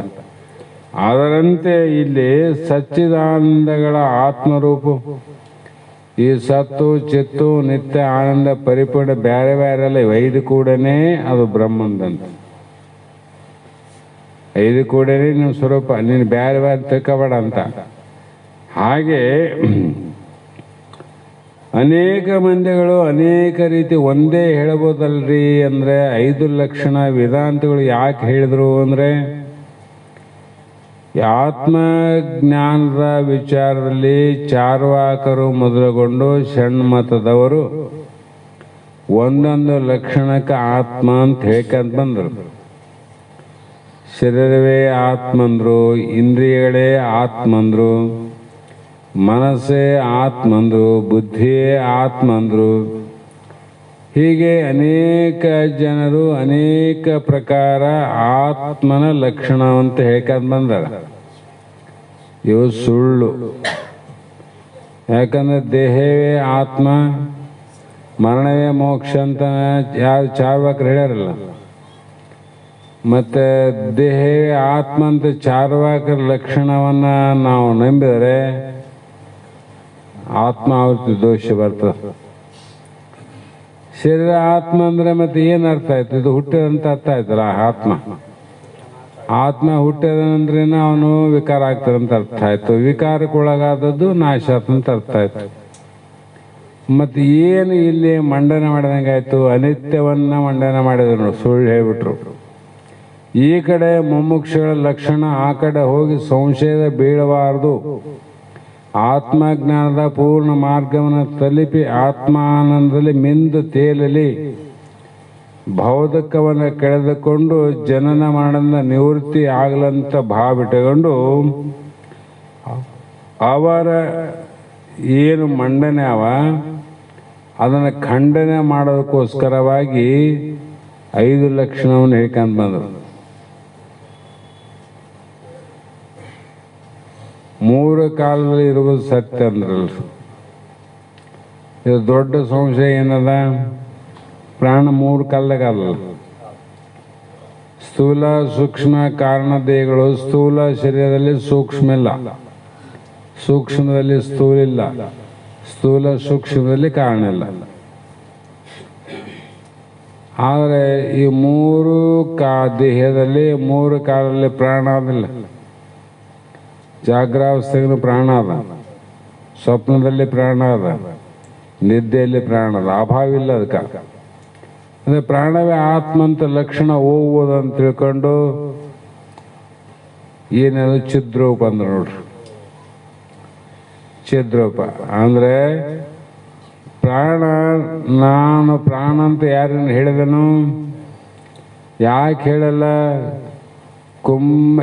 Speaker 2: ಅದರಂತೆ ಇಲ್ಲಿ ಸಚ್ಚಿದಾನಂದಗಳ ಆತ್ಮರೂಪ, ಈ ಸತ್ತು ಚಿತ್ತು ನಿತ್ಯ ಆನಂದ ಪರಿಪೂರ್ಣ ಬೇರೆ ಬೇರೆ ಅಲ್ಲ, 5 ಕೂಡನೇ ಅದು ಬ್ರಹ್ಮಂದಂತ. 5 ಕೂಡನೇ ನಿಮ್ಮ ಸ್ವರೂಪ, ನೀನು ಬೇರೆ ಬೇರೆ ತಿಳ್ಕೋಬೇಡ ಅಂತ. ಹಾಗೆ ಅನೇಕ ಮಂದಿಗಳು ಅನೇಕ ರೀತಿ ಒಂದೇ ಹೇಳ್ಬೋದಲ್ರಿ ಅಂದ್ರೆ, 5 ಲಕ್ಷಣ ವೇದಾಂತಗಳು ಯಾಕೆ ಹೇಳಿದ್ರು ಅಂದ್ರೆ, ಆತ್ಮಜ್ಞಾನದ ವಿಚಾರದಲ್ಲಿ ಚಾರ್ವಾಕರು ಮೊದಲುಗೊಂಡು ಷಣ್ಮತದವರು ಒಂದೊಂದು ಲಕ್ಷಣಕ್ಕೆ ಆತ್ಮ ಅಂತ ಹೇಳ್ಕೊಂತ ಬಂದರು. ಶರೀರವೇ ಆತ್ಮಂದ್ರು, ಇಂದ್ರಿಯಗಳೇ ಆತ್ಮಂದ್ರು, ಮನಸ್ಸೇ ಆತ್ಮಂದ್ರು, ಬುದ್ಧಿಯೇ ಆತ್ಮಂದ್ರು. ಹೀಗೆ ಅನೇಕ ಜನರು ಅನೇಕ ಪ್ರಕಾರ ಆತ್ಮನ ಲಕ್ಷಣವಂತ ಹೇಳ್ಕೊಂಡ್ ಬಂದಾರ. ಇವು ಸುಳ್ಳು. ಯಾಕಂದ್ರೆ ದೇಹವೇ ಆತ್ಮ, ಮರಣವೇ ಮೋಕ್ಷ ಅಂತ ಯಾರು ಚಾರ್ವಾಕರು ಹೇಳ್ಯಾರಲ್ಲ. ಮತ್ತೆ ದೇಹವೇ ಆತ್ಮ ಅಂತ ಚಾರ್ವಾಕರ ಲಕ್ಷಣವನ್ನ ನಾವು ನಂಬಿದರೆ ಆತ್ಮಾವೃತ್ತಿ ದೋಷ ಬರ್ತದೆ. ಶರೀರ ಆತ್ಮ ಅಂದ್ರೆ ಮತ್ತೆ ಏನು ಅರ್ಥ ಆಯ್ತು? ಇದು ಹುಟ್ಟಿದಂತ ಅರ್ಥ ಆಯ್ತಲ್ಲ ಆತ್ಮ. ಆತ್ಮ ಹುಟ್ಟಿದಂದ್ರೇನ ಅವನು ವಿಕಾರ ಆಗ್ತಾರಂತ ಅರ್ಥ ಆಯ್ತು. ವಿಕಾರಕ್ಕೊಳಗಾದದ್ದು ನಾಶ ಅಂತ ಅರ್ಥ ಆಯ್ತು. ಮತ್ತೆ ಏನು ಇಲ್ಲಿ ಮಂಡನೆ ಮಾಡಿದಂಗಾಯ್ತು? ಅನಿತ್ಯವನ್ನ ಮಂಡನೆ ಮಾಡಿದ್ರು ನೋಡಿ, ಸುಳ್ಳು ಹೇಳ್ಬಿಟ್ರು. ಈ ಕಡೆ ಮುಮುಕ್ಷಗಳ ಲಕ್ಷಣ, ಆ ಕಡೆ ಹೋಗಿ ಸಂಶಯದ ಬೀಳಬಾರದು. ಆತ್ಮಜ್ಞಾನದ ಪೂರ್ಣ ಮಾರ್ಗವನ್ನು ತಲುಪಿ ಆತ್ಮಾನಂದದಲ್ಲಿ ಮಿಂದು ತೇಲಲಿ. ಭೌತಿಕವನ್ನು ಕಳೆದುಕೊಂಡು ಜನನ ಮರಣದ ನಿವೃತ್ತಿ ಆಗಲಂತ ಭಾವ ಇಟ್ಟುಕೊಂಡು ಅವರ ಏನು ಮಂಡನೆ ಅದನ್ನು ಖಂಡನೆ ಮಾಡೋದಕ್ಕೋಸ್ಕರವಾಗಿ 5 ಲಕ್ಷಣವನ್ನು ಹೇಳ್ಕೊಂಡು ಬಂದರು. 3 ಕಾಲದಲ್ಲಿ ಇರುವುದು ಸತ್ಯ ಅಂದ್ರಲ್ಲ. ಇದು ದೊಡ್ಡ ಸಂಶಯ ಏನದ? ಪ್ರಾಣ 3 ಕಾಲದಾಗಲ್ಲ. ಸ್ಥೂಲ ಸೂಕ್ಷ್ಮ ಕಾರಣ ದೇಹಗಳು. ಸ್ಥೂಲ ಶರೀರದಲ್ಲಿ ಸೂಕ್ಷ್ಮ ಇಲ್ಲ, ಸೂಕ್ಷ್ಮದಲ್ಲಿ ಸ್ಥೂಲ ಇಲ್ಲ, ಸ್ಥೂಲ ಸೂಕ್ಷ್ಮದಲ್ಲಿ ಕಾರಣ ಇಲ್ಲ. ಆದರೆ ಈ 3 ದೇಹದಲ್ಲಿ 3 ಕಾಲದಲ್ಲಿ ಪ್ರಾಣ ಅದಿಲ್ಲ. ಜಾಗ್ರಾವಸ್ಥೆಗೂ ಪ್ರಾಣ ಅದ, ಸ್ವಪ್ನದಲ್ಲಿ ಪ್ರಾಣ ಅದ, ನಿದ್ದೆಯಲ್ಲಿ ಪ್ರಾಣ ಅದ. ಅಭಾವ ಇಲ್ಲ ಅದಕ್ಕೆ. ಅಂದರೆ ಪ್ರಾಣವೇ ಆತ್ಮ ಅಂತ ಲಕ್ಷಣ ಹೋಗುವುದಂತ ತಿಳ್ಕೊಂಡು ಏನಾದ್ರು ಚಿದ್ರೂಪ ಅಂದ್ರೆ ನೋಡ್ರಿ. ಚಿದ್ರೂಪ ಅಂದರೆ ಪ್ರಾಣ, ನಾನು ಪ್ರಾಣ ಅಂತ ಯಾರನ್ನು ಹೇಳಿದನು? ಯಾಕೆ ಹೇಳಲ್ಲ?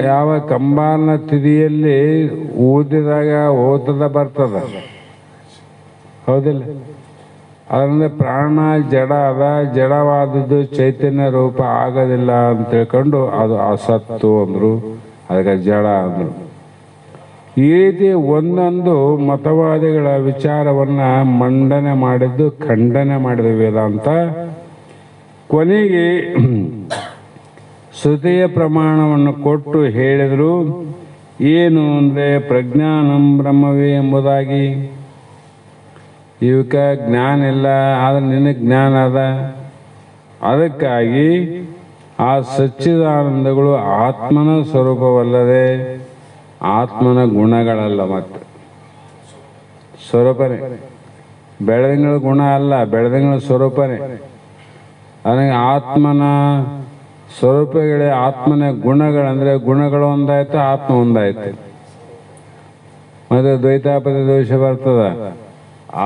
Speaker 2: ಯಾವ ಕಂಬಾಲನ ತಿದಿಯಲ್ಲಿ ಊದಿದಾಗ ಓತದ ಬರ್ತದ, ಹೌದಿಲ್ಲ? ಅದರಿಂದ ಪ್ರಾಣ ಜಡ ಅದ, ಜಡವಾದದ್ದು ಚೈತನ್ಯ ರೂಪ ಆಗೋದಿಲ್ಲ ಅಂತ ತಿಳ್ಕೊಂಡು ಅದು ಅಸತ್ತು ಅಂದರು, ಅದಕ್ಕೆ ಜಡ ಅಂದರು. ಈ ರೀತಿ ಒಂದೊಂದು ಮತವಾದಿಗಳ ವಿಚಾರವನ್ನ ಮಂಡನೆ ಮಾಡಿದ್ದು, ಖಂಡನೆ ಮಾಡಿದ ವೇದಾಂತ. ಕೊನೆಗೆ ಶ್ರುತಿಯ ಪ್ರಮಾಣವನ್ನು ಕೊಟ್ಟು ಹೇಳಿದರು. ಏನು ಅಂದರೆ ಪ್ರಜ್ಞಾನಂ ಬ್ರಹ್ಮವೇ ಎಂಬುದಾಗಿ. ಇವಕ್ಕೆ ಜ್ಞಾನ ಇಲ್ಲ, ಆದರೆ ನಿನಗೆ ಜ್ಞಾನ ಅದ. ಅದಕ್ಕಾಗಿ ಆ ಸಚ್ಚಿದಾನಂದಗಳು ಆತ್ಮನ ಸ್ವರೂಪವಲ್ಲದೆ ಆತ್ಮನ ಗುಣಗಳಲ್ಲ. ಮತ್ತೆ ಸ್ವರೂಪನೇ, ಬೆಳದಿಂಗಳ ಗುಣ ಅಲ್ಲ, ಬೆಳದಿಂಗಳ ಸ್ವರೂಪನೇ. ನನಗೆ ಆತ್ಮನ ಸ್ವರೂಪಗಳೇ, ಆತ್ಮನ ಗುಣಗಳಂದ್ರೆ ಗುಣಗಳು ಒಂದಾಯ್ತು, ಆತ್ಮ ಒಂದಾಯ್ತು. ಮತ್ತೆ ದ್ವೈತಾಪದ ದೋಷ ಬರ್ತದ.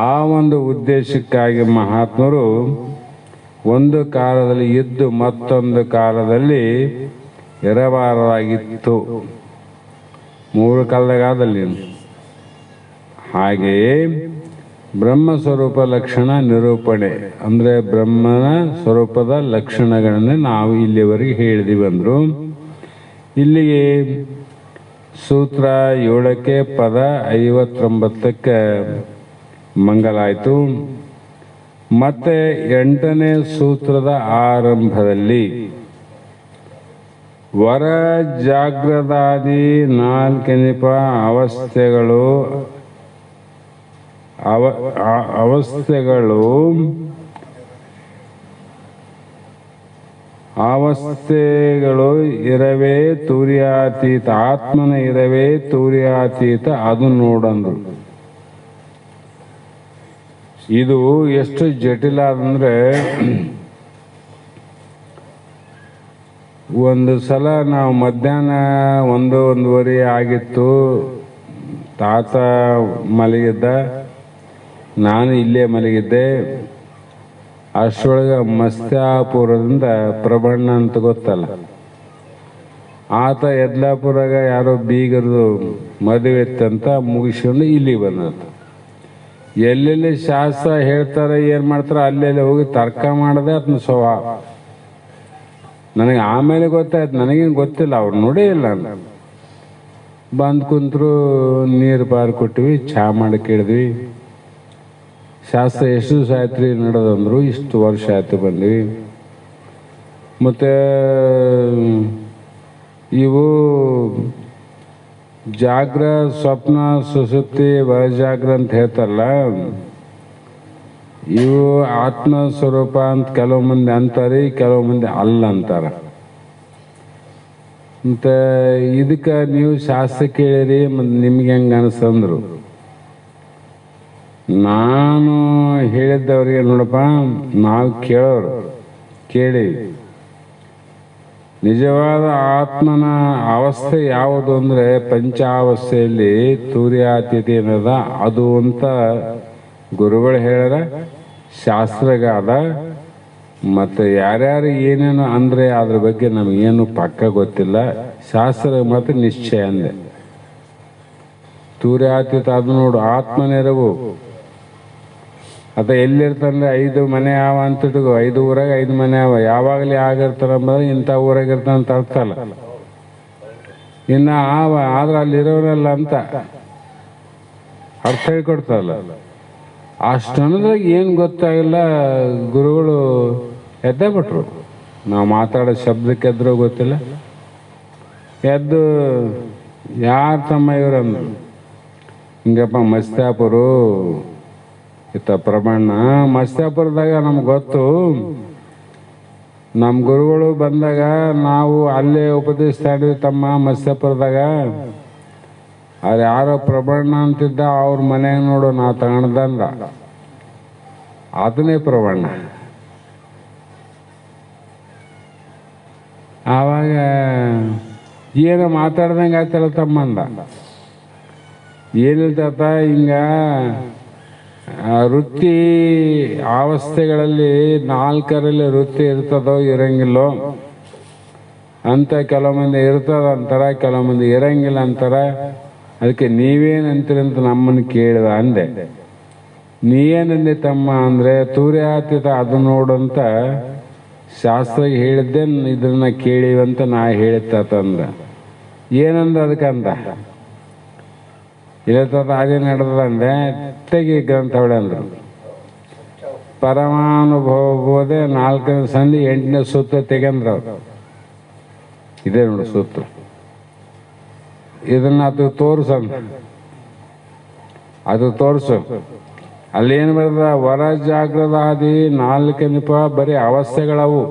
Speaker 2: ಆ ಒಂದು ಉದ್ದೇಶಕ್ಕಾಗಿ ಮಹಾತ್ಮರು ಒಂದು ಕಾಲದಲ್ಲಿ ಇದ್ದು ಮತ್ತೊಂದು ಕಾಲದಲ್ಲಿ ಇರಬಾರದಾಗಿತ್ತು. 3 ಕಾಲದಾಗದಲ್ಲಿ. ಹಾಗೆಯೇ ಬ್ರಹ್ಮಸ್ವರೂಪ ಲಕ್ಷಣ ನಿರೂಪಣೆ ಅಂದರೆ ಬ್ರಹ್ಮನ ಸ್ವರೂಪದ ಲಕ್ಷಣಗಳನ್ನು ನಾವು ಇಲ್ಲಿವರೆಗೆ ಹೇಳಿದೀವಿ ಅಂದರು. ಇಲ್ಲಿಗೆ ಸೂತ್ರ 7ಕ್ಕೆ ಪದ 59ಕ್ಕೆ ಮಂಗಲಾಯಿತು. ಮತ್ತೆ 8ನೇ ಸೂತ್ರದ ಆರಂಭದಲ್ಲಿ ವರ ಜಾಗ್ರದಾದಿ 4 ಅವಸ್ಥೆಗಳು ಇರವೇ ತೂರ್ಯಾತೀತ, ಆತ್ಮನ ಇರವೇ ತೂರ್ಯಾತೀತ, ಅದು ನೋಡಂದ್ರು. ಇದು ಎಷ್ಟು ಜಟಿಲ ಅಂದ್ರೆ, ಒಂದು ಸಲ ನಾವು ಮಧ್ಯಾಹ್ನ 1-1:30 ಆಗಿತ್ತು. ತಾತ ಮಲಗಿದ್ದ, ನಾನು ಇಲ್ಲೇ ಮಲಗಿದ್ದೆ. ಅಷ್ಟರೊಳಗೆ ಮಸ್ತ್ಯಾಪುರದಿಂದ ಪ್ರಬಣ್ಣ ಅಂತ ಗೊತ್ತಲ್ಲ, ಆತ ಯದ್ಲಾಪುರಾಗ ಯಾರೋ ಬೀಗರದು ಮದುವೆ ಇತ್ತಂತ ಮುಗಿಸ್ಕೊಂಡು ಇಲ್ಲಿ ಬಂದಂತ. ಎಲ್ಲೆಲ್ಲಿ ಶಾಸ್ತ್ರ ಹೇಳ್ತಾರೆ, ಏನು ಮಾಡ್ತಾರೆ, ಅಲ್ಲೆಲ್ಲಿ ಹೋಗಿ ತರ್ಕ ಮಾಡದೆ ಅದನ್ನ ಸ್ವಭಾವ. ನನಗೆ ಆಮೇಲೆ ಗೊತ್ತಾಯ್ತು, ನನಗೇನು ಗೊತ್ತಿಲ್ಲ, ಅವ್ರು ನೋಡೇ ಇಲ್ಲ. ಬಂದು ಕುಂತರು, ನೀರು ಪಾರು ಕೊಟ್ವಿ, ಚಹಾ ಮಾಡಿ ಕೇಳಿದ್ವಿ. ಶಾಸ್ತ್ರ ಎಷ್ಟು ದಿವಸ ಆಯ್ತು ರೀ ನಡೆದಂದ್ರು? ಇಷ್ಟು ವರ್ಷ ಆಯ್ತು ಬಂದ್ವಿ. ಮತ್ತು ಇವು ಜಾಗ್ರ, ಸ್ವಪ್ನ, ಸುಸುಪ್ತಿ, ವರಜಾಗ್ರ ಅಂತ ಹೇಳ್ತಾರಲ್ಲ, ಇವು ಆತ್ಮ ಸ್ವರೂಪ ಅಂತ ಕೆಲವು ಮಂದಿ ಅಂತಾರೆ, ಕೆಲವು ಮಂದಿ ಅಲ್ಲ ಅಂತಾರ. ಮತ್ತು ಇದಕ್ಕೆ ನೀವು ಶಾಸ್ತ್ರ ಕೇಳಿರಿ, ಮತ್ತು ನಿಮ್ಗೆ ಹೆಂಗೆ ಅನಿಸ್ತಂದ್ರು. ನಾನು ಹೇಳಿದ್ದವ್ರಿಗೆ ನೋಡಪ್ಪ, ನಾವು ಕೇಳೋರು ಕೇಳಿ ನಿಜವಾದ ಆತ್ಮನ ಅವಸ್ಥೆ ಯಾವುದು ಅಂದರೆ ಪಂಚಾವಸ್ಥೆಯಲ್ಲಿ ತೂರ್ಯಾತೀತ ಏನದ ಅದು ಅಂತ ಗುರುಗಳು ಹೇಳ್ಯಾರ, ಶಾಸ್ತ್ರಗಾದ. ಮತ್ತು ಯಾರ್ಯಾರು ಏನೇನು ಅಂದರೆ ಅದ್ರ ಬಗ್ಗೆ ನಮಗೇನು ಪಕ್ಕ ಗೊತ್ತಿಲ್ಲ. ಶಾಸ್ತ್ರ ಮತ್ತು ನಿಶ್ಚಯ ಅಂದೆ. ತೂರ್ಯಾತೀತ ಅದು ನೋಡು ಆತ್ಮನೆರವು. ಅದ ಎಲ್ಲಿರ್ತಾನೆ 5 ಮನೆ ಯಾವ ಅಂತ ಇಟ್ಕೋ, 5 ಊರಾಗ 5 ಮನೆ ಅವ. ಯಾವಾಗಲೇ ಆಗಿರ್ತಾರಂಬಂದ್ರೆ ಇಂಥ ಊರಾಗಿರ್ತಾನೆ ಅಂತ ಅರ್ಥ ಅಲ್ಲ. ಇನ್ನು ಆದ್ರೆ ಅಲ್ಲಿರೋರಲ್ಲ ಅಂತ ಅರ್ಥ ಹೇಳ್ಕೊಡ್ತಾರಲ್ಲ. ಅಷ್ಟನ್ನದಾಗ ಏನು ಗೊತ್ತಾಗಿಲ್ಲ. ಗುರುಗಳು ಎದ್ದೇ ಬಿಟ್ರು. ನಾವು ಮಾತಾಡೋ ಶಬ್ದಕ್ಕೆ ಎದ್ರೂ ಗೊತ್ತಿಲ್ಲ. ಎದ್ದು ಯಾರು ತಮ್ಮ ಇವ್ರಂದ್ರು, ಹಿಂಗಪ್ಪ ಮಸ್ತಾಪುರು ಇತ್ತ ಪ್ರಮಾಣ. ಮಸ್ತಾಪುರದಾಗ ನಮ್ಗೆ ಗೊತ್ತು, ನಮ್ಮ ಗುರುಗಳು ಬಂದಾಗ ನಾವು ಅಲ್ಲೇ ಉಪದೇಶಿಸ್ತಾ ಇದ್ವಿ ತಮ್ಮ ಮಸ್ತಾಪುರದಾಗ. ಅವ್ರು ಯಾರೋ ಪ್ರಮಾಣ ಅಂತಿದ್ದ, ಅವ್ರ ಮನೆಯಾಗ ನೋಡು ನಾವು ತಗೊಂಡ್ದಂದ ಅದನ್ನೇ ಪ್ರಮಾಣ. ಆವಾಗ ಏನೋ ಮಾತಾಡ್ದಂಗೆ ಆಯ್ತಲ್ಲ ತಮ್ಮಂದ. ಏನಿಲ್ತಾತ ಹಿಂಗ ವೃತ್ತಿ ಅವಸ್ಥೆಗಳಲ್ಲಿ 4ರಲ್ಲಿ ವೃತ್ತಿ ಇರ್ತದೋ ಇರಂಗಿಲ್ಲೋ ಅಂತ ಕೆಲವು ಮಂದಿ ಇರ್ತದಂತಾರ, ಕೆಲವು ಮಂದಿ ಇರಂಗಿಲ್ಲ ಅಂತಾರ. ಅದಕ್ಕೆ ನೀವೇನಂತೀರಿ ಅಂತ ನಮ್ಮನ್ನು ಕೇಳಿದ ಅಂದೆ. ನೀವೇನಂದೆ ತಮ್ಮ ಅಂದರೆ ತೂರ್ಯಾತೀತ ಅದು ನೋಡಂತ ಶಾಸ್ತ್ರ ಹೇಳಿದ್ದೆ, ಇದನ್ನ ಕೇಳಿವಂತ ನಾ ಹೇಳಿತ್ತಂದ. ಏನಂದ ಅದಕ್ಕಂದ ಇರತ್ತದ ಅದೇ ನಡೆದಂದೆ ತೆಗಿ ಗ್ರಂಥ ಅಂದ್ರು. ಪರಮಾನುಭವಬೋದೆ 4ನೇ ಸಂಧಿ 8ನೇ ಸೂತ್ರ ತೆಗಂದ್ರ ಅವ್ರು. ಇದೇ ನೋಡು ಸೂತ್ರ. ಇದನ್ನ ಅದು ತೋರ್ಸಂತ, ಅದು ತೋರ್ಸು. ಅಲ್ಲೇನು ಬರ್ತದ, ವರ ಜಾಗ್ರದಾದಿ 4 ನಿಪ ಬರೀ ಅವಸ್ಥೆಗಳವು.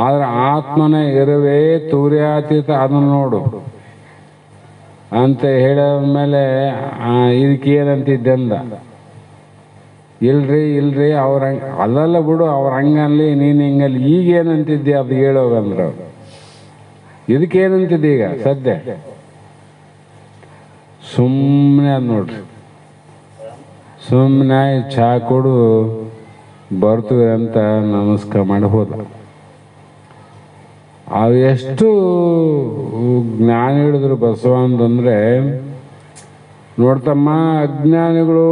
Speaker 2: ಆದ್ರೆ ಆತ್ಮನ ಇರುವೆ ತೂರ್ಯಾತೀತ ಅದನ್ನು ನೋಡು ಅಂತ ಹೇಳಿದ್ಮೇಲೆ ಇದಕ್ಕೆ ಏನಂತಿದ್ದೆ ಅಂದ. ಇಲ್ರಿ ಅವ್ರ ಅಲ್ಲಲ್ಲ ಬಿಡು, ಅವ್ರ ಹಂಗಲ್ಲಿ ನೀನು ಹಿಂಗಲ್ಲಿ. ಈಗ ಏನಂತಿದ್ದೆ ಅದು ಹೇಳೋಗಂದ್ರು. ಇದಕ್ಕೇನಂತಿದ್ದೆ ಈಗ ಸದ್ಯ? ಸುಮ್ಮನೆ ಅದು ನೋಡ್ರಿ, ಸುಮ್ಮನೆ ಚಹಾ ಕೊಡು ಬರ್ತೀವಿ ಅಂತ ನಮಸ್ಕಾರ ಮಾಡಿ ಹೋದ. ಅವು ಎಷ್ಟು ಜ್ಞಾನ ಹಿಡಿದ್ರು ಬಸವಂತಂದ್ರೆ ನೋಡ್ತಮ್ಮ, ಅಜ್ಞಾನಿಗಳು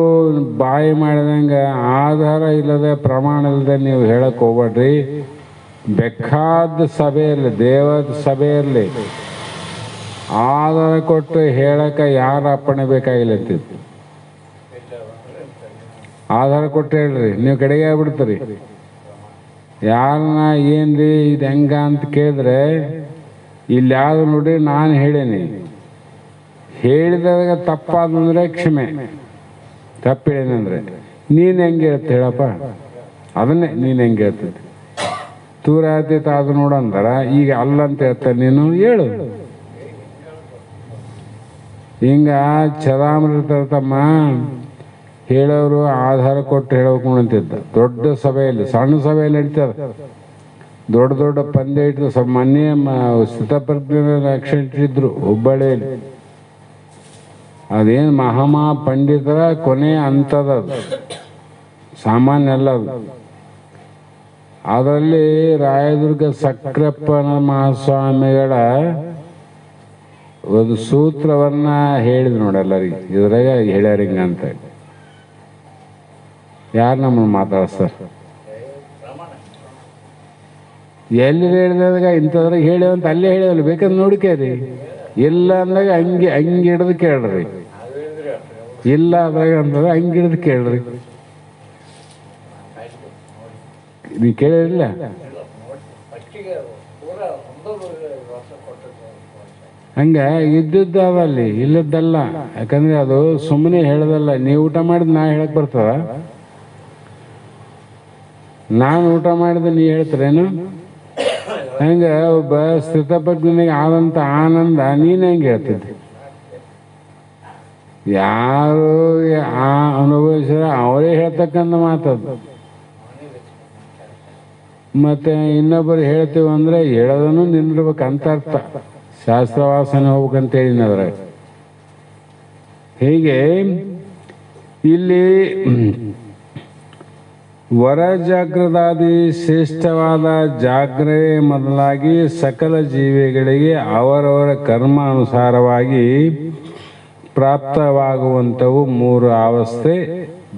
Speaker 2: ಬಾಯಿ ಮಾಡಿದಂಗೆ ಆಧಾರ ಇಲ್ಲದೆ ಪ್ರಮಾಣ ಇಲ್ಲದೆ ನೀವು ಹೇಳಕ್ಕೆ ಹೋಗ್ಬೇಡ್ರಿ. ಬೇಕಾದ ಸಭೆ ಇರಲಿ, ದೇವದ ಸಭೆ ಇರಲಿ, ಆಧಾರ ಕೊಟ್ಟು ಹೇಳಕ್ಕೆ ಯಾರ ಅಪ್ಪಣೆ ಬೇಕಾಗಿಲ್ಲ ಅಂತಿತ್ತು. ಆಧಾರ ಕೊಟ್ಟು ಹೇಳ್ರಿ, ನೀವು ಕಡೆಗೆ ಆಗ್ಬಿಡ್ತೀರಿ. ಯಾರನ್ನ ಏನ್ರಿ ಇದು ಹೆಂಗ ಅಂತ ಕೇಳಿದ್ರೆ ಇಲ್ಲಿ ಯಾವ್ದು ನೋಡಿ ನಾನು ಹೇಳೇನಿ, ಹೇಳಿದಾಗ ತಪ್ಪಾದಂದ್ರೆ ಕ್ಷಮೆ, ತಪ್ಪು ಹೇಳೇನಂದ್ರೆ ನೀನು ಹೆಂಗೆ ಹೇಳ್ತ ಹೇಳಪ್ಪ, ಅದನ್ನೇ ನೀನು ಹೆಂಗೆ ಹೇಳ್ತಿದ್ದೆ. ತೂರಾತೀತ ಅದು ನೋಡಂದಾರ, ಈಗ ಅಲ್ಲಂತ ಹೇಳ್ತಾರೆ, ನೀನು ಹೇಳು. ಹಿಂಗ ಚದಾಮೃತ ತಮ್ಮ ಹೇಳೋರು ಆಧಾರ ಕೊಟ್ಟು ಹೇಳಬೇಕು ಅಂತಿದ್ದ. ದೊಡ್ಡ ಸಭೆಯಲ್ಲಿ, ಸಣ್ಣ ಸಭೆಯಲ್ಲಿ ನಡೀತದ. ದೊಡ್ಡ ದೊಡ್ಡ ಪಂದ್ಯ ಇಟ್ಟು ಮೊನ್ನೆ ಸ್ಥಿತಪ್ರಜ್ಞ ರಕ್ಷಣೆ ಇಟ್ಟಿದ್ರು ಹುಬ್ಬಳ್ಳಿಯಲ್ಲಿ. ಅದೇನು ಮಹಾಮಾ ಪಂಡಿತರ ಕೊನೆ ಅಂತದದು, ಸಾಮಾನ್ಯ ಅಲ್ಲ ಅದು. ಅದರಲ್ಲಿ ರಾಯದುರ್ಗ ಸಕ್ರಪ್ಪನ ಮಹಾಸ್ವಾಮಿಗಳ ಒಂದು ಸೂತ್ರವನ್ನ ಹೇಳಿದ್ರು ನೋಡಿ ಎಲ್ಲರಿಗೆ. ಇದ್ರಾಗ ಹೇಳ್ಯಾರ ಹಿಂಗಂತ. ಯಾರು ನಮ್ಮನ್ನು ಮಾತಾಡ್ತಾರೆ? ಎಲ್ಲಿ ಹೇಳಿದಾಗ ಇಂಥದ್ರಾಗ ಹೇಳ್ಯವಂತ ಅಲ್ಲೇ ಹೇಳ್ಯವಲ್ಲ, ಬೇಕಾದ್ರೆ ನೋಡ್ಕೇರಿ. ಇಲ್ಲ ಅಂದಾಗ ಹಂಗೆ ಹಿಡಿದು ಕೇಳ್ರಿ, ಇಲ್ಲ ಅದ್ರಾಗ ಅಂತಂದ್ರೆ ಹಂಗೆ ಹಿಡಿದು ಕೇಳ್ರಿ. ನೀ ಕೇಳಿಲ್ಲ? ಹಂಗ ಇದ್ದದ್ದಲ್ಲಿ ಇಲ್ಲದ್ದಲ್ಲ. ಯಾಕಂದ್ರೆ ಅದು ಸುಮ್ಮನೆ ಹೇಳದಲ್ಲ. ನೀವು ಊಟ ಮಾಡಿದ್ ನಾ ಹೇಳಕ್ ಬರ್ತದ? ನಾನು ಊಟ ಮಾಡಿದೆ ನೀ ಹೇಳ್ತೀರೇನು? ಹಂಗ ಒಬ್ಬ ಸ್ಥಿತಪ್ರಜ್ಞನಿಗೆ ಆದಂತ ಆನಂದ ನೀನ್ ಹೆಂಗೆ ಹೇಳ್ತಿದ್ದೆ? ಯಾರು ಅನುಭವಿಸಿದ್ರೆ ಅವರೇ ಹೇಳ್ತಕ್ಕಂಥ ಮಾತದ್ದು. ಮತ್ತೆ ಇನ್ನೊಬ್ಬರು ಹೇಳ್ತೀವಿ ಅಂದ್ರೆ ಹೇಳೋದನ್ನು ನಿಂದಿರ್ಬೇಕಂತ ಅರ್ಥ. ಶಾಸ್ತ್ರವಾಸನೆ ಹೋಗ್ಬೇಕಂತ ಹೇಳಿನದ್ರ. ಹೀಗೆ ಇಲ್ಲಿ ವರ ಜಾಗ್ರದಾದಿ ಶ್ರೇಷ್ಠವಾದ ಜಾಗ್ರತೆ ಮೊದಲಾಗಿ ಸಕಲ ಜೀವಿಗಳಿಗೆ ಅವರವರ ಕರ್ಮ ಅನುಸಾರವಾಗಿ ಪ್ರಾಪ್ತವಾಗುವಂಥವು ಮೂರು ಅವಸ್ಥೆ: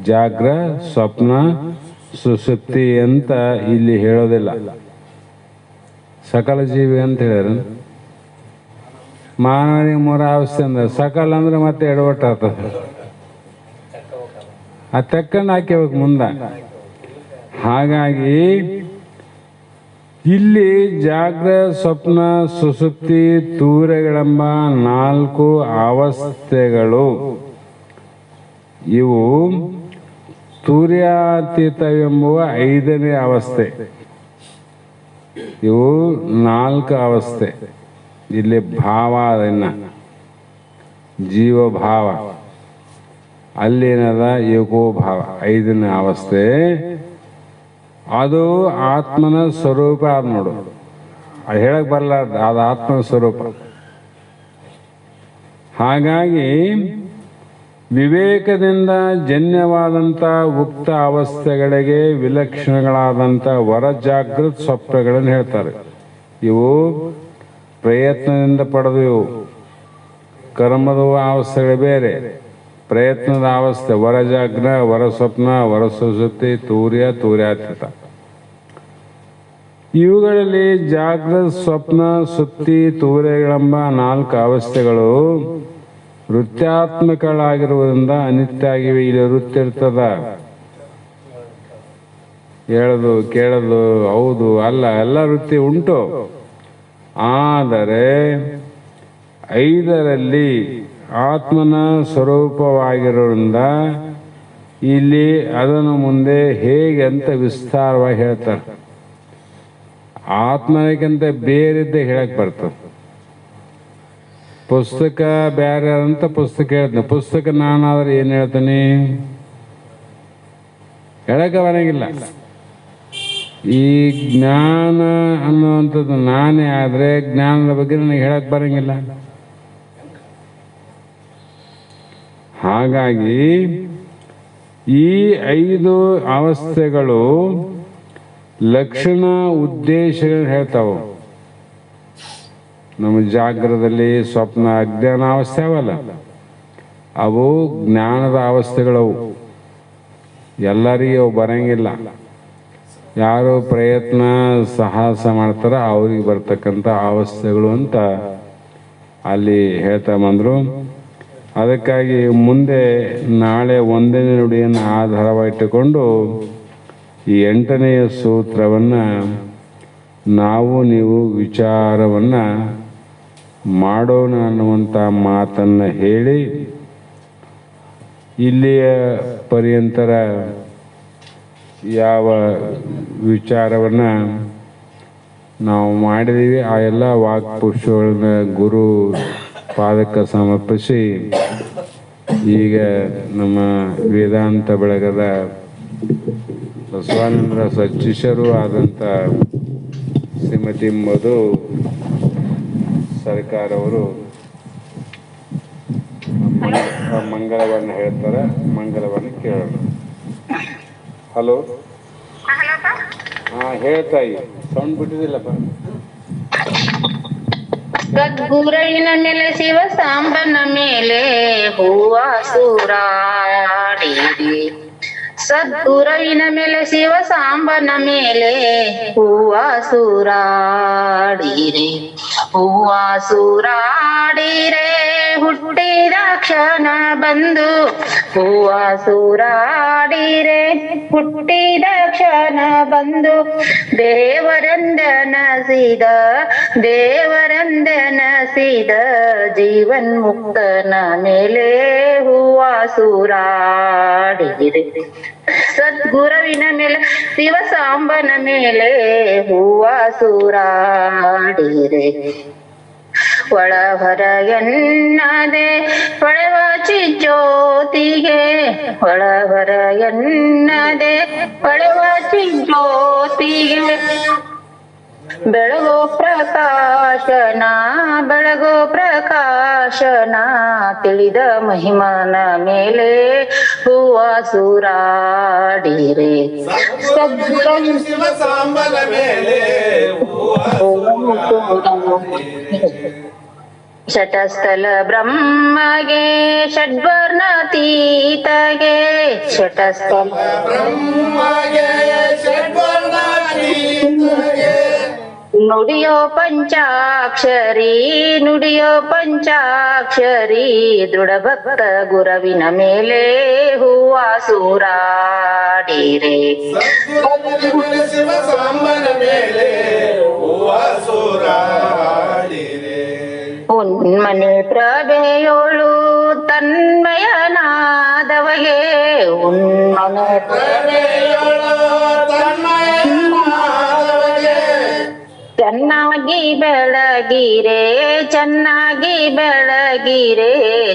Speaker 2: ಜಾಗ್ರ, ಸ್ವಪ್ನ, ಸುಷುಪ್ತಿ ಅಂತ ಇಲ್ಲಿ ಹೇಳೋದಿಲ್ಲ. ಸಕಲ ಜೀವಿ ಅಂತ ಹೇಳ್ಯಾರ. ಮಾನವನಿಗೆ ಮೂರು ಅವಸ್ಥೆ ಅಂದ್ರೆ ಸಕಲ ಅಂದ್ರೆ ಮತ್ತೆ ಎಡವಟ್ಟು ಆಗ್ತದೆ. ಅದು ತಕ್ಕಂಡು ಹಾಕಿಬೇಕು ಮುಂದೆ. ಹಾಗಾಗಿ ಇಲ್ಲಿ ಜಾಗ್ರ, ಸ್ವಪ್ನ, ಸುಷುಪ್ತಿ, ತೂರೆಗಳೆಂಬ 4 ಅವಸ್ಥೆಗಳು. ಇವು ತೂರ್ಯಾತೀತವೆಂಬುವ 5ನೇ ಅವಸ್ಥೆ. ಇವು 4 ಅವಸ್ಥೆ. ಇಲ್ಲಿ ಭಾವ ಅದನ್ನ ಜೀವಭಾವ, ಅಲ್ಲೇನದ ಏಕೋಭಾವ 5ನೇ ಅವಸ್ಥೆ. ಅದು ಆತ್ಮನ ಸ್ವರೂಪ. ಅದು ನೋಡು, ಅದು ಹೇಳಕ್ ಬರಲ್ಲ, ಅದು ಆತ್ಮನ ಸ್ವರೂಪ. ಹಾಗಾಗಿ ವಿವೇಕದಿಂದ ಜನ್ಯವಾದಂಥ ಉಕ್ತ ಅವಸ್ಥೆಗಳಿಗೆ ವಿಲಕ್ಷಣಗಳಾದಂಥ ವರ ಜಾಗೃತ್ ಸ್ವಪ್ನಗಳನ್ನು ಹೇಳ್ತಾರೆ. ಇವು ಪ್ರಯತ್ನದಿಂದ ಪಡೆದು, ಇವು ಕರ್ಮದ ಅವಸ್ಥೆಗಳು ಬೇರೆ. ಪ್ರಯತ್ನದ ಅವಸ್ಥೆ ವರಜಾಗ್ರ, ವರ ಸ್ವಪ್ನ, ವರ ಸುಷುಪ್ತಿ, ತೂರ್ಯಾತೀತ. ಇವುಗಳಲ್ಲಿ ಜಾಗೃತ, ಸ್ವಪ್ನ, ಸುಪ್ತಿ, ತೂರೆಗಳೆಂಬ 4 ಅವಸ್ಥೆಗಳು ವೃತ್ತಾತ್ಮಕಗಳಾಗಿರುವುದರಿಂದ ಅನಿತ್ಯ ಆಗಿವೆ. ಇಲ್ಲಿ ವೃತ್ತಿ ಇರ್ತದ, ಹೇಳೋದು ಕೇಳೋದು ಹೌದು ಅಲ್ಲ ಎಲ್ಲ ವೃತ್ತಿ ಉಂಟು. ಆದರೆ 5ರಲ್ಲಿ ಆತ್ಮನ ಸ್ವರೂಪವಾಗಿರೋದ್ರಿಂದ ಇಲ್ಲಿ ಅದನ್ನು ಮುಂದೆ ಹೇಗೆ ಅಂತ ವಿಸ್ತಾರವಾಗಿ ಹೇಳ್ತಾರೆ. ಆತ್ಮನಿಗಿಂತ ಬೇರೆದ್ದೇ ಹೇಳಕ್ ಬರ್ತದೆ. ಪುಸ್ತಕ ಬೇರೆ ಅಂತ ಪುಸ್ತಕ ಹೇಳ್ತಾನೆ. ಪುಸ್ತಕ ನಾನಾದ್ರೆ ಏನು ಹೇಳ್ತಾನೆ ಹೇಳಕ್ಕೆ ಬರಂಗಿಲ್ಲ. ಈ ಜ್ಞಾನ ಅನ್ನುವಂಥದ್ದು ನಾನೇ ಆದರೆ ಜ್ಞಾನದ ಬಗ್ಗೆ ನನಗೆ ಹೇಳಕ್ ಬರಂಗಿಲ್ಲ. ಹಾಗಾಗಿ ಈ 5 ಅವಸ್ಥೆಗಳು ಲಕ್ಷಣ ಉದ್ದೇಶಗಳು ಹೇಳ್ತಾವೆ. ನಮ್ಮ ಜಾಗ್ರದಲ್ಲಿ ಸ್ವಪ್ನ ಅಜ್ಞಾನ ಅವಸ್ಥೆ ಅವಲ್ಲ, ಅವು ಜ್ಞಾನದ ಅವಸ್ಥೆಗಳವು. ಎಲ್ಲರಿಗೂ ಅವು ಬರಂಗಿಲ್ಲ. ಯಾರು ಪ್ರಯತ್ನ ಸಾಹಸ ಮಾಡ್ತಾರ ಅವ್ರಿಗೆ ಬರ್ತಕ್ಕಂಥ ಅವಸ್ಥೆಗಳು ಅಂತ ಅಲ್ಲಿ ಹೇಳ್ತಾ ಬಂದರು. ಅದಕ್ಕಾಗಿ ಮುಂದೆ ನಾಳೆ 1ನೇ ನುಡಿಯನ್ನು ಆಧಾರವಾಗಿಟ್ಟುಕೊಂಡು ಈ 8ನೆಯ ಸೂತ್ರವನ್ನು ನಾವು ನೀವು ವಿಚಾರವನ್ನು ಮಾಡೋಣ ಅನ್ನುವಂಥ ಮಾತನ್ನು ಹೇಳಿ ಇಲ್ಲಿಯ ಪರ್ಯಂತರ ಯಾವ ವಿಚಾರವನ್ನು ನಾವು ಮಾಡಿದ್ದೀವಿ ಆ ಎಲ್ಲ ವಾಕ್ಪುಷ್ಪಗಳನ್ನ ಗುರು ಪಾದಕ್ಕೆ ಸಮರ್ಪಿಸಿ ಈಗ ನಮ್ಮ ವೇದಾಂತ ಬೆಳಗದ ಬಸವಾನಂದರ ಸಚ್ಚಿಷರು ಆದಂಥ ಶ್ರೀಮತಿ ಮಧು ಸರ್ಕಾರ ಅವರು ಮಂಗಳವನ್ನು ಹೇಳ್ತಾರೆ. ಮಂಗಳವನ್ನು ಕೇಳೋಣ. ಹಲೋ, ಹಾ ಹೇಳ್ತಾಯಿ, ಸೌಂಡ್ ಬಿಟ್ಟಿದಿಲ್ಲಪ್ಪ.
Speaker 3: ಗದ್ಗುರಳಿನ ಮೇಲೆ ಶಿವ ಸಾಂಬನ ಮೇಲೆ ಹೂವ ಸೂರಾಡಿರಿ. ಸದ್ಗುರವಿನ ಮೇಲೆ ಶಿವ ಸಾಂಬನ ಮೇಲೆ ಹೂವ ಸೂರಾಡಿರೆ. ಹೂವ ಸೂರಾಡಿರೆ ಹುಟ್ಟಿದ ಕ್ಷಣ ಬಂದು ಹೂವ ಸೂರಾಡಿರೆ ಹುಟ್ಟಿದ ಕ್ಷಣ ಬಂದು ದೇವರಂದನಸಿದ ಜೀವನ್ ಮುಕ್ತನ ಮೇಲೆ ಹೂವ ಸೂರಾಡಿರೆ ಸದ್ಗುರುವಿನ ಮೇಲೆ ಶಿವ ಸಾಂಬನ ಮೇಲೆ ಹೂವ ಸೂರಾಡಿರೆ ಒಳಹೊರ ಎನ್ನದೆ ಹೊಳೆವ ಚಿಜ್ಯೋತಿಗೆ ಒಳಹೊರ ಎನ್ನದೆ ಹೊಳೆವ ಚಿಜ್ಯೋತಿಗೆ ಬೆಳಗೋ ಪ್ರಕಾಶನ ತಿಳಿದ ಮಹಿಮನ ಮೇಲೆ ಹೂವ ಸೂರಾಡಿರೆ
Speaker 1: ಸದ್ಗುರು ಶಿವ ಸಾಂಬನ ಮೇಲೆ
Speaker 3: ಶಟಸ್ಥಲ ಬ್ರಹ್ಮಗೆ ಷಡ್ವರ್ಣಾತೀತಗೆ ಶಟಸ್ಥಲ
Speaker 1: ಬ್ರಹ್ಮಗೆ ಷಡ್ವರ್ಣಾತೀತಗೆ
Speaker 3: ನುಡಿಯೋ ಪಂಚಾಕ್ಷರಿ ದೃಢ ಭಕ್ತ ಗುರವಿನ ಮೇಲೆ ಹೂವ ಸೂರಾಡಿರೆ
Speaker 1: ಸದ್ಗುರು ಶಿವ ಸಾಂಬನ ಮೇಲೆ ಹೂವ ಸೂರಾಡಿರೆ
Speaker 3: ಉನ್ಮನೆ ಪ್ರಭೆಯೋಳು ತನ್ಮಯನಾದವಗೆ ಉನ್ಮನೆ
Speaker 1: ಪ್ರಭೆಯೊಳು ತನ್ಮಯನಾದವಗೆ
Speaker 3: ಚೆನ್ನಾಗಿ ಬೆಳಗಿರೆ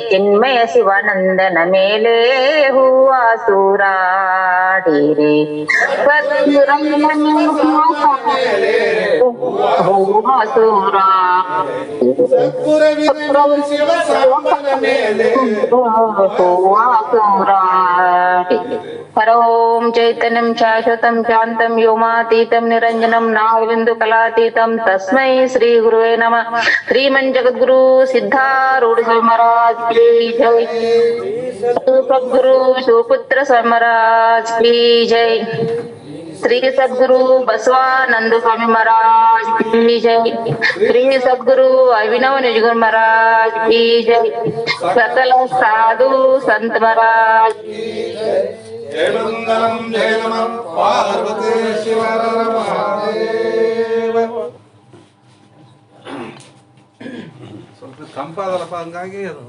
Speaker 3: ಚಿನ್ಮಯ ಶಿವಾನಂದನ ಮೇಲೆ ಹೂವ ಸೂರಾಡಿರೆ ಹೂವ
Speaker 1: ಸದ್ಗುರು ಶಿವ ಸಾಂಬನ ಮೇಲೆ
Speaker 3: ಸೂರಾಡಿರೆ ಹರ ಓಂ ಚೈತನ್ಯಂ ಶಾಶ್ವತಂ ಶಾಂತಂ ವ್ಯೋಮಾತೀತಂ ನಿರಂಜನಂ ನಾವಿಂದು ಕಲಾತೀತಂ ತಸ್ಮೈ ಶ್ರೀ ಗುರುವೇ ನಮಃ ಶ್ರೀಮನ್ ಜಗದ್ಗುರು ಸಿದ್ಧಾರೂಢ ಸ್ವಾಮಿ ಮಹಾರಾಜ್ ಕಿ ಜೈ ಸದ್ಗುರು ಶಿವಪುತ್ರ ಸ್ವಾಮಿ ಮಹಾರಾಜ್ ಕಿ ಜೈ ಶ್ರೀ ಸದ್ಗುರು ಬಸವಾನಂದ ಸ್ವಾಮಿ ಮಹಾರಾಜ್ ಕಿ ಜೈ ಶ್ರೀ ಸದ್ಗುರು ಅಭಿನವ ನಿಜಗುರು ಮಹಾರಾಜ್ ಕಿ ಜೈ ಸಕಲ ಸಾಧು ಸಂತ ಮಹಾರಾಜ್
Speaker 1: ಜಯ ಮಂಗಲಂ ಜಯ ನಮಃ ಪಾರ್ವತಿ ಶಿವರ ಮಹಾದೇವ.
Speaker 4: ಸ್ವಲ್ಪ ತಂಪಾದಲ್ಲಪ್ಪ ಹಂಗಾಗಿ ಅದು